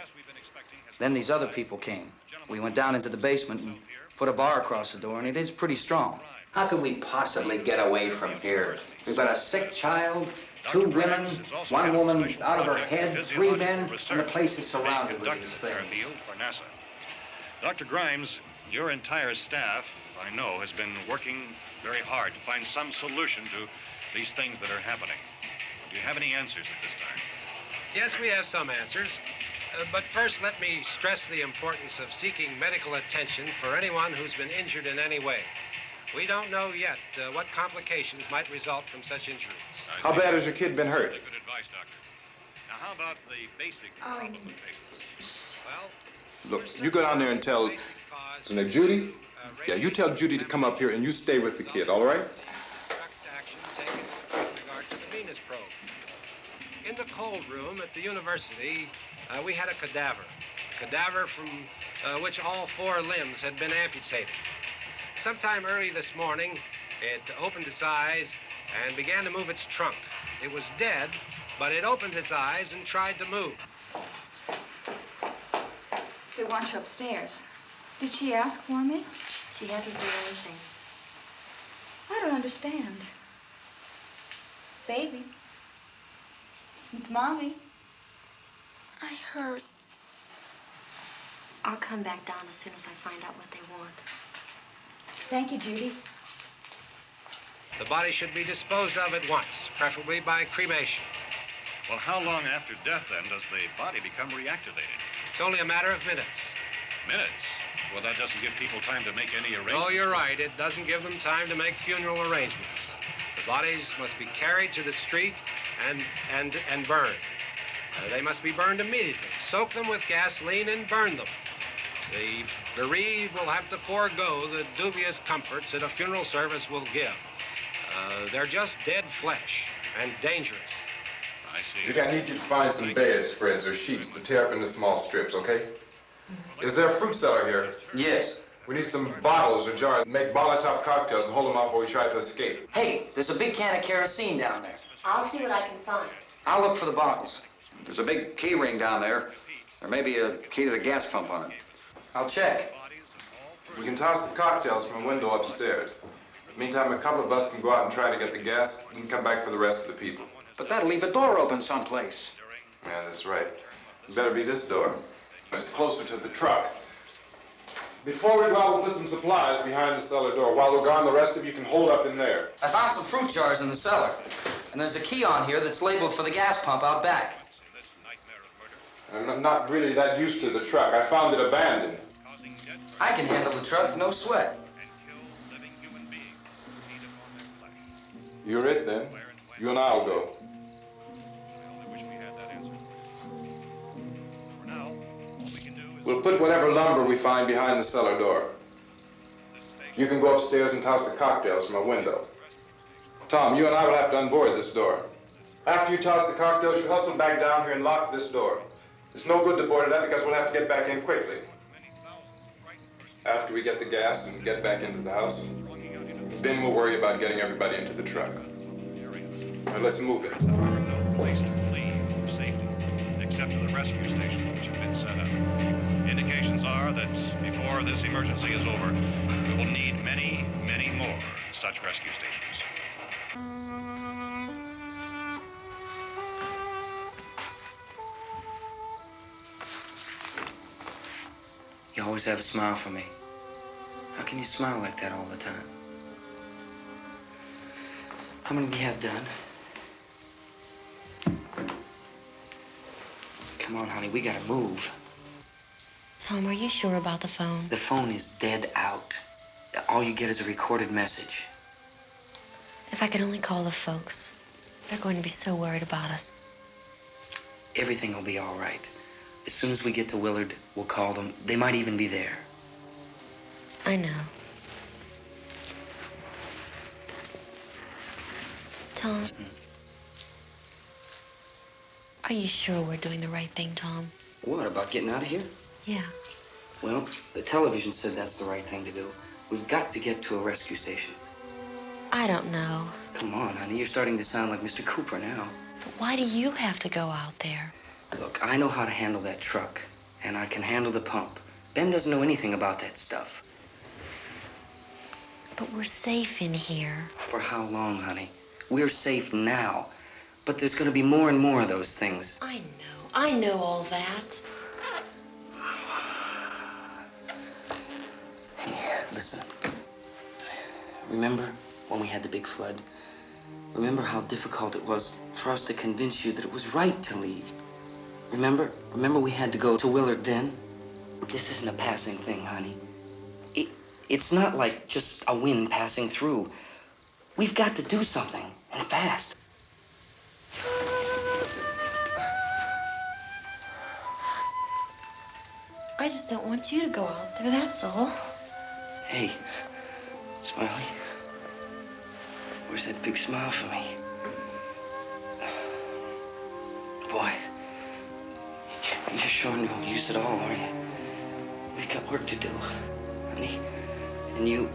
Then these other people came. We went down into the basement and put a bar across the door, and it is pretty strong. How could we possibly get away from here? We've got a sick child, 2 women, 1 woman out of her head, 3 men, and the place is surrounded with these things. For NASA. Dr. Grimes, your entire staff, I know, has been working very hard to find some solution to these things that are happening. Do you have any answers at this time? Yes, we have some answers. But first, let me stress the importance of seeking medical attention for anyone who's been injured in any way. We don't know yet what complications might result from such injuries. How bad has your kid been hurt? Good advice, Doctor. Now, how about the basic problem with patients? Look, you go down there and tell... Now, Judy? Yeah, you tell Judy to come up here and you stay with the kid, all right? Action taken with regard to the Venus probe. In the cold room at the university, we had a cadaver from which all 4 limbs had been amputated. Sometime early this morning, it opened its eyes and began to move its trunk. It was dead, but it opened its eyes and tried to move. They want you upstairs. Did she ask for me? She hasn't said anything. I don't understand. Baby. It's Mommy. I heard. I'll come back down as soon as I find out what they want. Thank you, Judy. The body should be disposed of at once, preferably by cremation. Well, how long after death, then, does the body become reactivated? It's only a matter of minutes. Minutes? Well, that doesn't give people time to make any arrangements. Oh, you're right. It doesn't give them time to make funeral arrangements. The bodies must be carried to the street and burned. They must be burned immediately. Soak them with gasoline and burn them. The bereaved will have to forego the dubious comforts that a funeral service will give. They're just dead flesh and dangerous. I see. Judy, I need you to find some bedspreads or sheets to tear up into small strips, okay? Is there a fruit cellar here? Yes. We need some bottles or jars to make Molotov cocktails and hold them off while we try to escape. Hey, there's a big can of kerosene down there. I'll see what I can find. I'll look for the bottles. There's a big key ring down there. There may be a key to the gas pump on it. I'll check. We can toss the cocktails from a window upstairs. Meantime, a couple of us can go out and try to get the gas and come back for the rest of the people. But that'll leave a door open someplace. Yeah, that's right. It better be this door. It's closer to the truck. Before we go out, we'll put some supplies behind the cellar door. While we're gone, the rest of you can hold up in there. I found some fruit jars in the cellar. And there's a key on here that's labeled for the gas pump out back. I'm not really that used to the truck. I found it abandoned. I can handle the truck, no sweat. You're it, then. You and I'll go. We'll put whatever lumber we find behind the cellar door. You can go upstairs and toss the cocktails from a window. Tom, you and I will have to unboard this door. After you toss the cocktails, you hustle back down here and lock this door. It's no good to board it up because we'll have to get back in quickly. After we get the gas and get back into the house, then we'll worry about getting everybody into the truck. Now let's move it. No place to flee for safety, except to the rescue stations which have been set up. Indications are that before this emergency is over, we will need many, many more such rescue stations. You always have a smile for me. How can you smile like that all the time? How many do you have done? Come on, honey, we gotta move. Tom, are you sure about the phone? The phone is dead out. All you get is a recorded message. If I could only call the folks. They're going to be so worried about us. Everything will be all right. As soon as we get to Willard, we'll call them. They might even be there. I know. Tom. Are you sure we're doing the right thing, Tom? What, about getting out of here? Yeah. Well, the television said that's the right thing to do. We've got to get to a rescue station. I don't know. Come on, honey. You're starting to sound like Mr. Cooper now. But why do you have to go out there? Look, I know how to handle that truck, and I can handle the pump. Ben doesn't know anything about that stuff. But we're safe in here. For how long, honey? We're safe now. But there's going to be more and more of those things. I know all that. Hey, listen. Remember when we had the big flood? Remember how difficult it was for us to convince you that it was right to leave? Remember we had to go to Willard then? This isn't a passing thing, honey. It's not like just a wind passing through. We've got to do something, and fast. I just don't want you to go out there, that's all. Hey, Smiley. Where's that big smile for me? Boy, you're sure no use at all, aren't you? We've got work to do, honey. And you...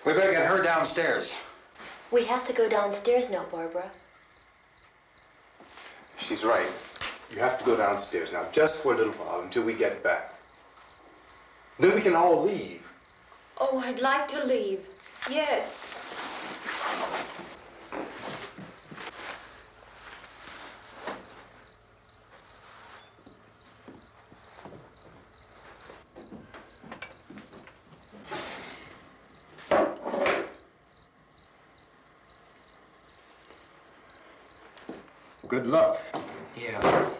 We better get her downstairs. We have to go downstairs now, Barbara. She's right. You have to go downstairs now, just for a little while, until we get back. Then we can all leave. Oh, I'd like to leave. Yes. Good luck. Yeah.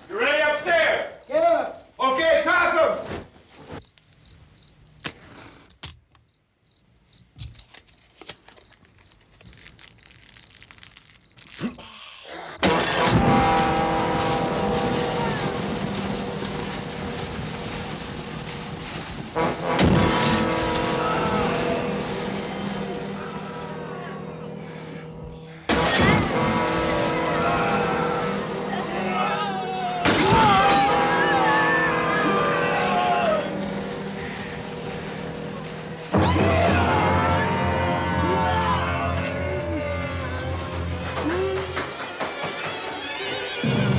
You ready upstairs? Get up. Okay, toss him.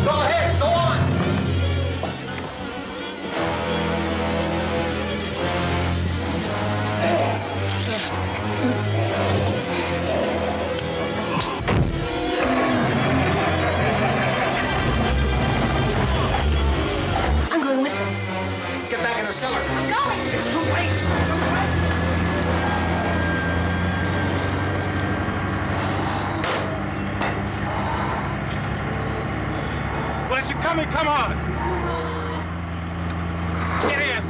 Go ahead, go on. I'm going with him. Get back in the cellar. I'm going. It's too late. It's too late. Well, as you're coming, come on. Get in.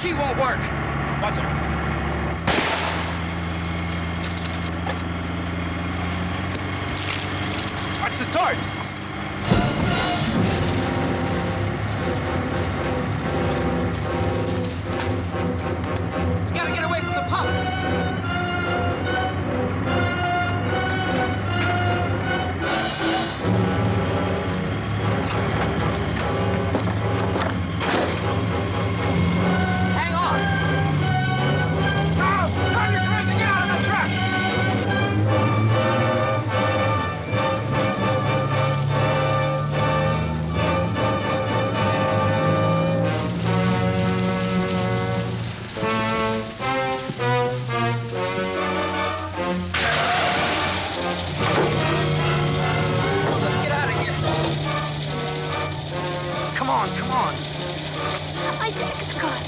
key won't work. Watch it. Watch the torch. We gotta get away from the pump. Hang on. Tom, you're crazy. Get out of the truck. Let's get out of here. Come on, come on. My jacket's caught.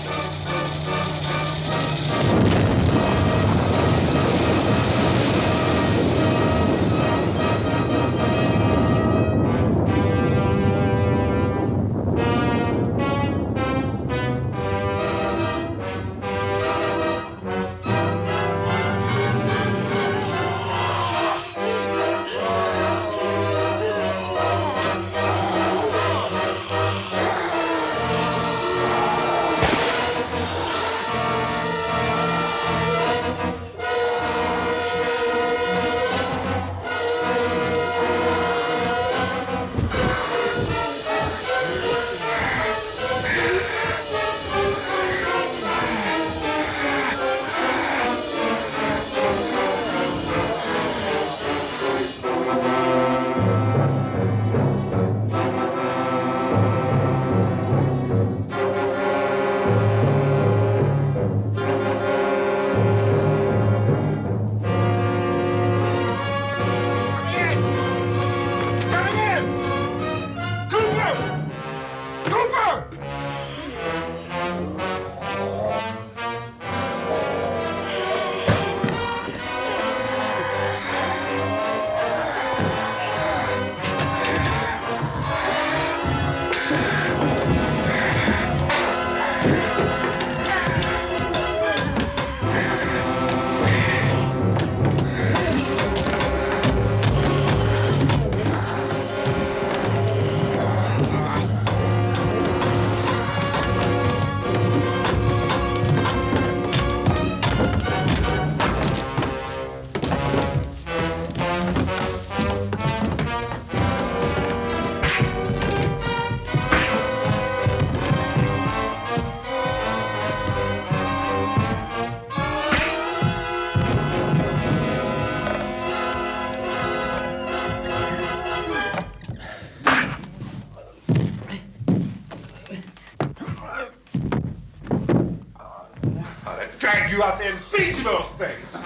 Drag you out there and feed you those things.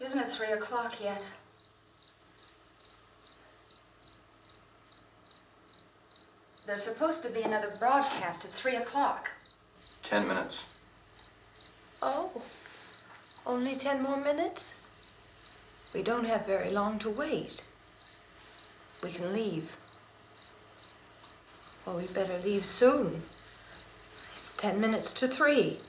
Isn't it 3 o'clock yet? There's supposed to be another broadcast at 3 o'clock. 10 minutes. Oh, only 10 more minutes? We don't have very long to wait. We can leave. Well, we better leave soon. It's 10 minutes to 3.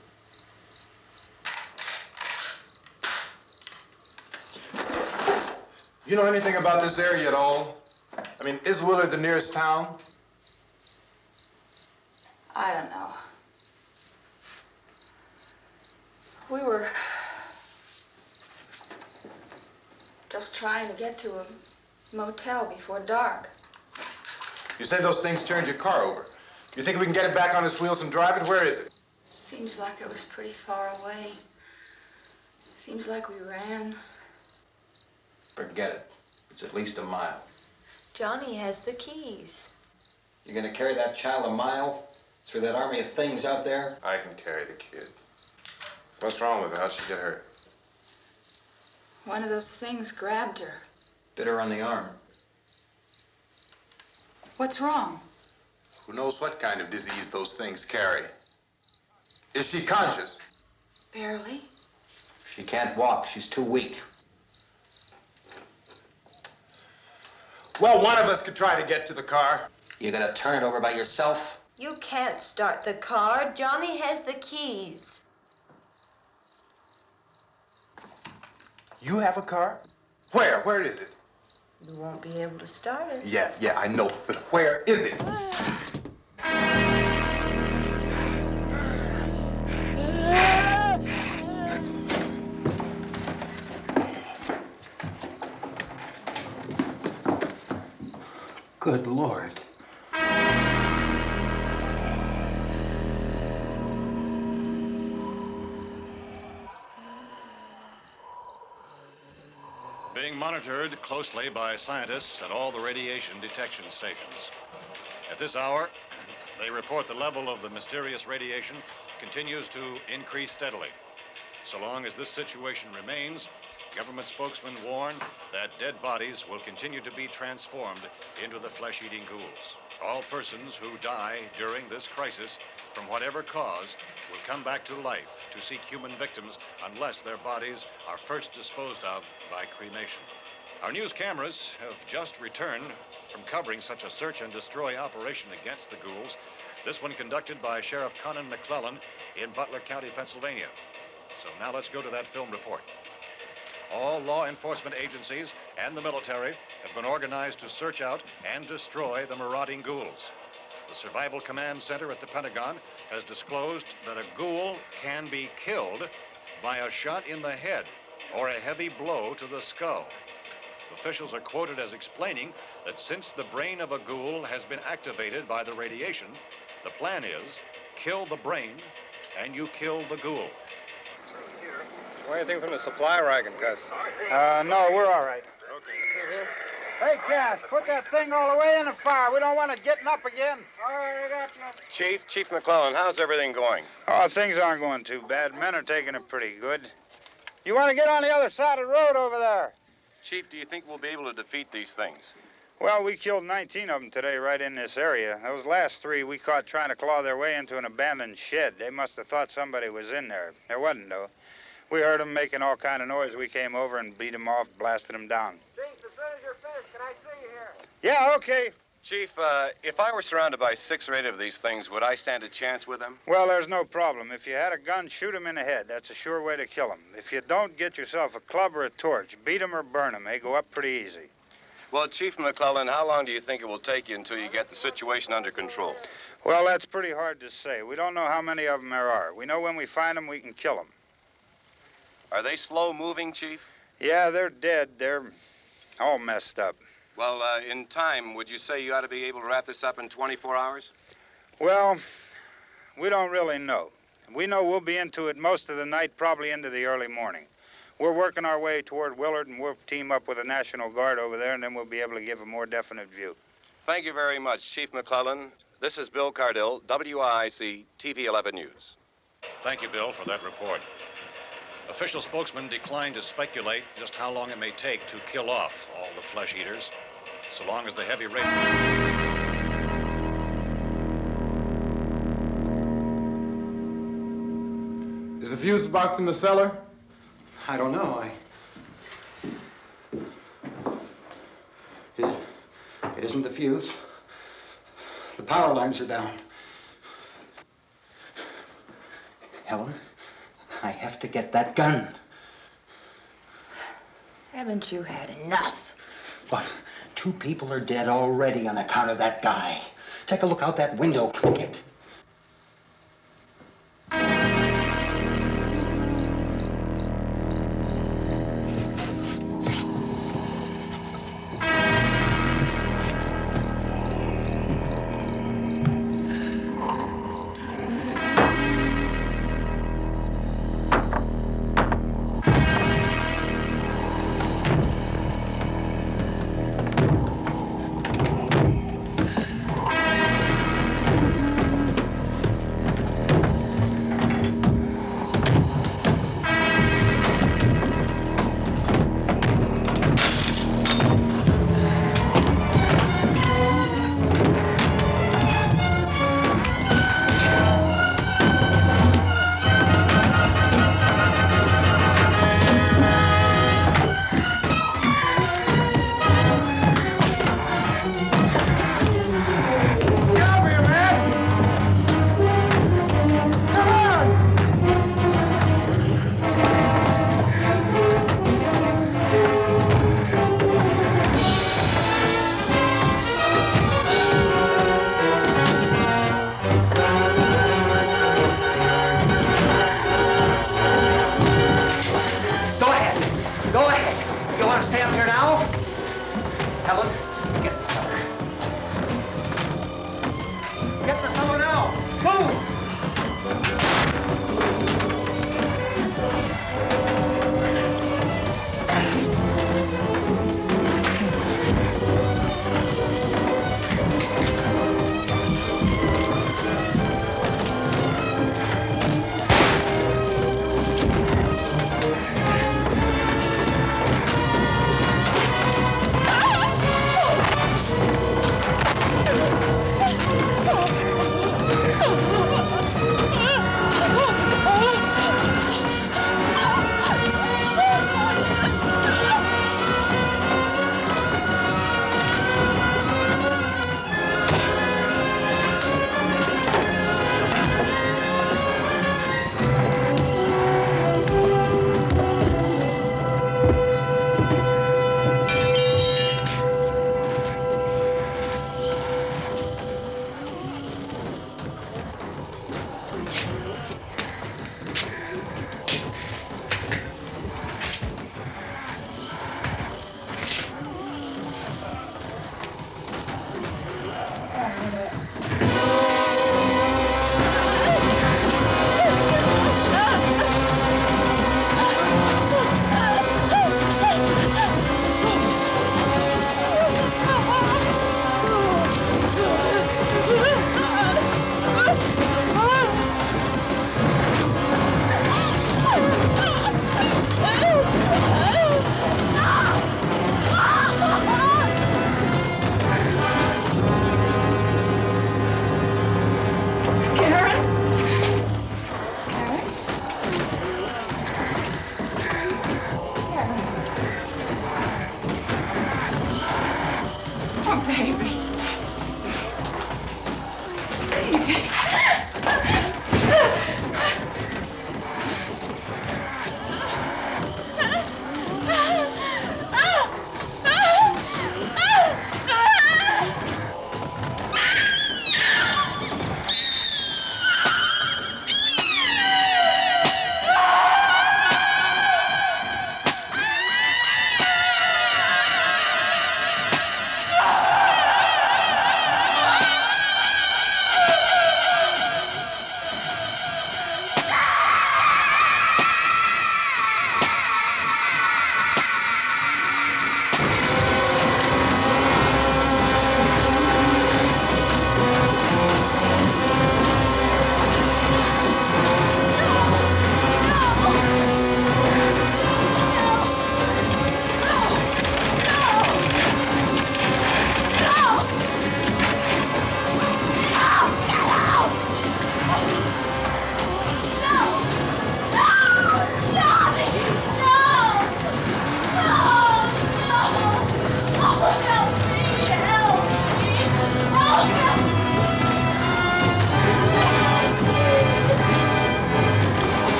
You know anything about this area at all? I mean, is Willard the nearest town? I don't know. We were just trying to get to a motel before dark. You said those things turned your car over. You think we can get it back on its wheels and drive it? Where is it? Seems like it was pretty far away. Seems like we ran. Forget it. It's at least a mile. Johnny has the keys. You're gonna carry that child a mile through that army of things out there? I can carry the kid. What's wrong with her? How'd she get hurt? One of those things grabbed her. Bit her on the arm. What's wrong? Who knows what kind of disease those things carry? Is she conscious? Barely. She can't walk. She's too weak. Well, one of us could try to get to the car. You gonna turn it over by yourself? You can't start the car. Johnny has the keys. You have a car? Where? Where is it? You won't be able to start it. Yeah, I know. But where is it? Good Lord. Being monitored closely by scientists at all the radiation detection stations. At this hour, they report the level of the mysterious radiation continues to increase steadily. So long as this situation remains, government spokesmen warn that dead bodies will continue to be transformed into the flesh-eating ghouls. All persons who die during this crisis, from whatever cause, will come back to life to seek human victims unless their bodies are first disposed of by cremation. Our news cameras have just returned from covering such a search and destroy operation against the ghouls, this one conducted by Sheriff Conan McClellan in Butler County, Pennsylvania. So now let's go to that film report. All law enforcement agencies and the military have been organized to search out and destroy the marauding ghouls. The Survival Command Center at the Pentagon has disclosed that a ghoul can be killed by a shot in the head or a heavy blow to the skull. Officials are quoted as explaining that since the brain of a ghoul has been activated by the radiation, the plan is kill the brain and you kill the ghoul. Anything from the supply wagon, Gus? No, we're all right. Hey, Cass, put that thing all the way in the fire. We don't want it getting up again. All right, I got you. Chief McClellan, how's everything going? Oh, things aren't going too bad. Men are taking it pretty good. You want to get on the other side of the road over there? Chief, do you think we'll be able to defeat these things? Well, we killed 19 of them today right in this area. Those last 3 we caught trying to claw their way into an abandoned shed. They must have thought somebody was in there. There wasn't, though. We heard them making all kind of noise. We came over and beat them off, blasted them down. Chief, as soon as you're finished, can I see you here? Yeah, okay. Chief, if I were surrounded by 6 or 8 of these things, would I stand a chance with them? Well, there's no problem. If you had a gun, shoot them in the head. That's a sure way to kill them. If you don't, get yourself a club or a torch. Beat them or burn them. They go up pretty easy. Well, Chief McClellan, how long do you think it will take you until you get the situation under control? Well, that's pretty hard to say. We don't know how many of them there are. We know when we find them, we can kill them. Are they slow-moving, Chief? Yeah, they're dead. They're all messed up. Well, in time, would you say you ought to be able to wrap this up in 24 hours? Well, we don't really know. We know we'll be into it most of the night, probably into the early morning. We're working our way toward Willard, and we'll team up with the National Guard over there, and then we'll be able to give a more definite view. Thank you very much, Chief McClellan. This is Bill Cardill, WIC TV 11 News. Thank you, Bill, for that report. Official spokesmen declined to speculate just how long it may take to kill off all the flesh eaters, so long as the heavy rain... Is the fuse box in the cellar? I don't know. It isn't the fuse. The power lines are down. Helen, I have to get that gun. Haven't you had enough? Look, 2 people are dead already on account of that guy. Take a look out that window. Get.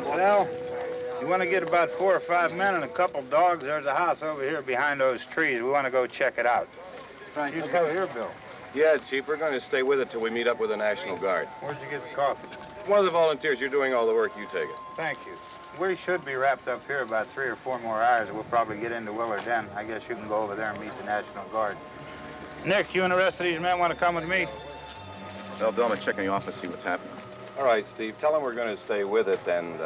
Vince, Al, you want to get about 4 or 5 men and a couple dogs? There's a house over here behind those trees. We want to go check it out. Right. You stay here, Bill. Yeah, Chief, we're going to stay with it till we meet up with the National Guard. Where'd you get the coffee? One of the volunteers, you're doing all the work, you take it. Thank you. We should be wrapped up here about 3 or 4 more hours, and we'll probably get into Willard then. I guess you can go over there and meet the National Guard. Nick, you and the rest of these men want to come with me? Well, Bill, I'm going to check in the office, see what's happening. All right, Steve, tell them we're going to stay with it, and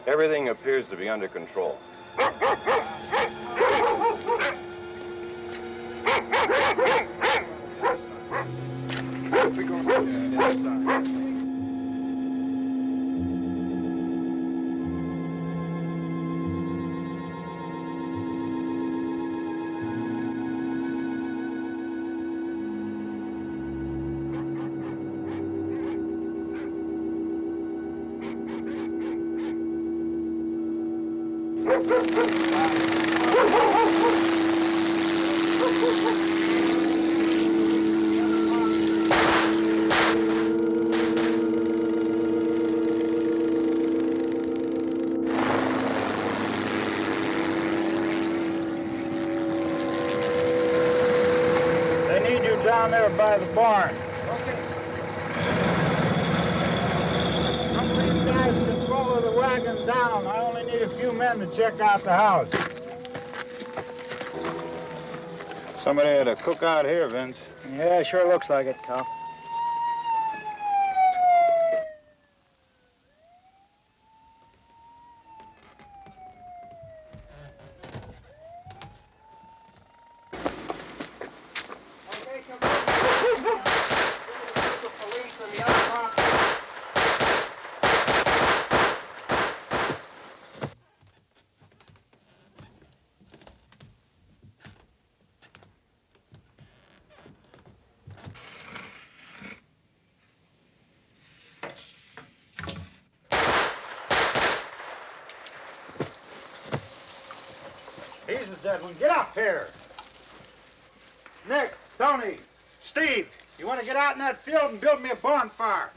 everything appears to be under control. We're going to the other side. They need you down there by the barn. Some of these guys can follow the wagon down. I only need a few men to check out the house. Somebody had a cookout here, Vince. Yeah, sure looks like it, Cal. He's the dead one. Get up here. Nick, Tony, Steve, you want to get out in that field and build me a bonfire?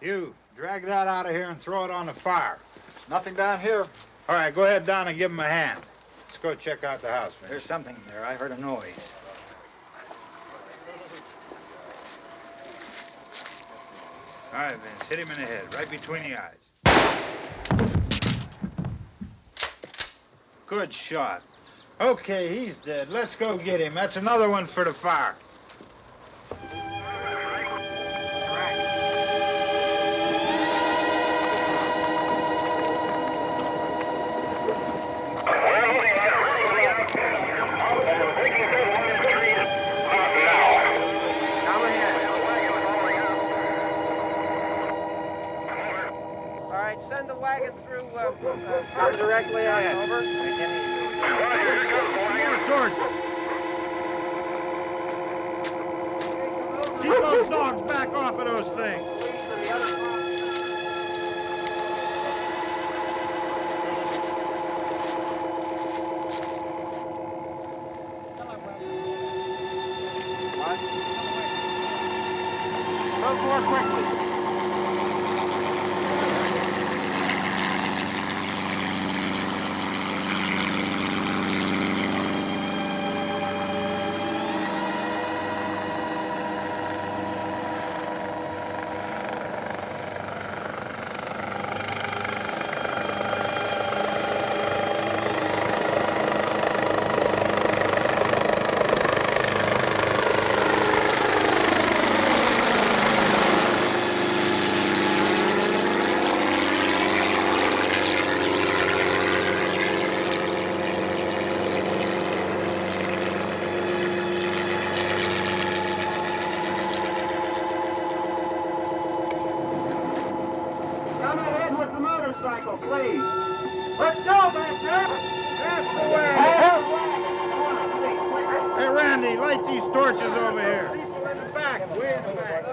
You, drag that out of here and throw it on the fire. Nothing down here. All right, go ahead down and give him a hand. Let's go check out the house, man. There's something there. I heard a noise. All right, Vince, hit him in the head, right between the eyes. Good shot. Okay, he's dead. Let's go get him. That's another one for the fire. Send the wagon through, come directly ahead. Over. Keep those dogs back off of those things. Move more quickly. Please. Let's go, Master. That's the way. Hey, Randy, light these torches over here. People in the back, way in the back.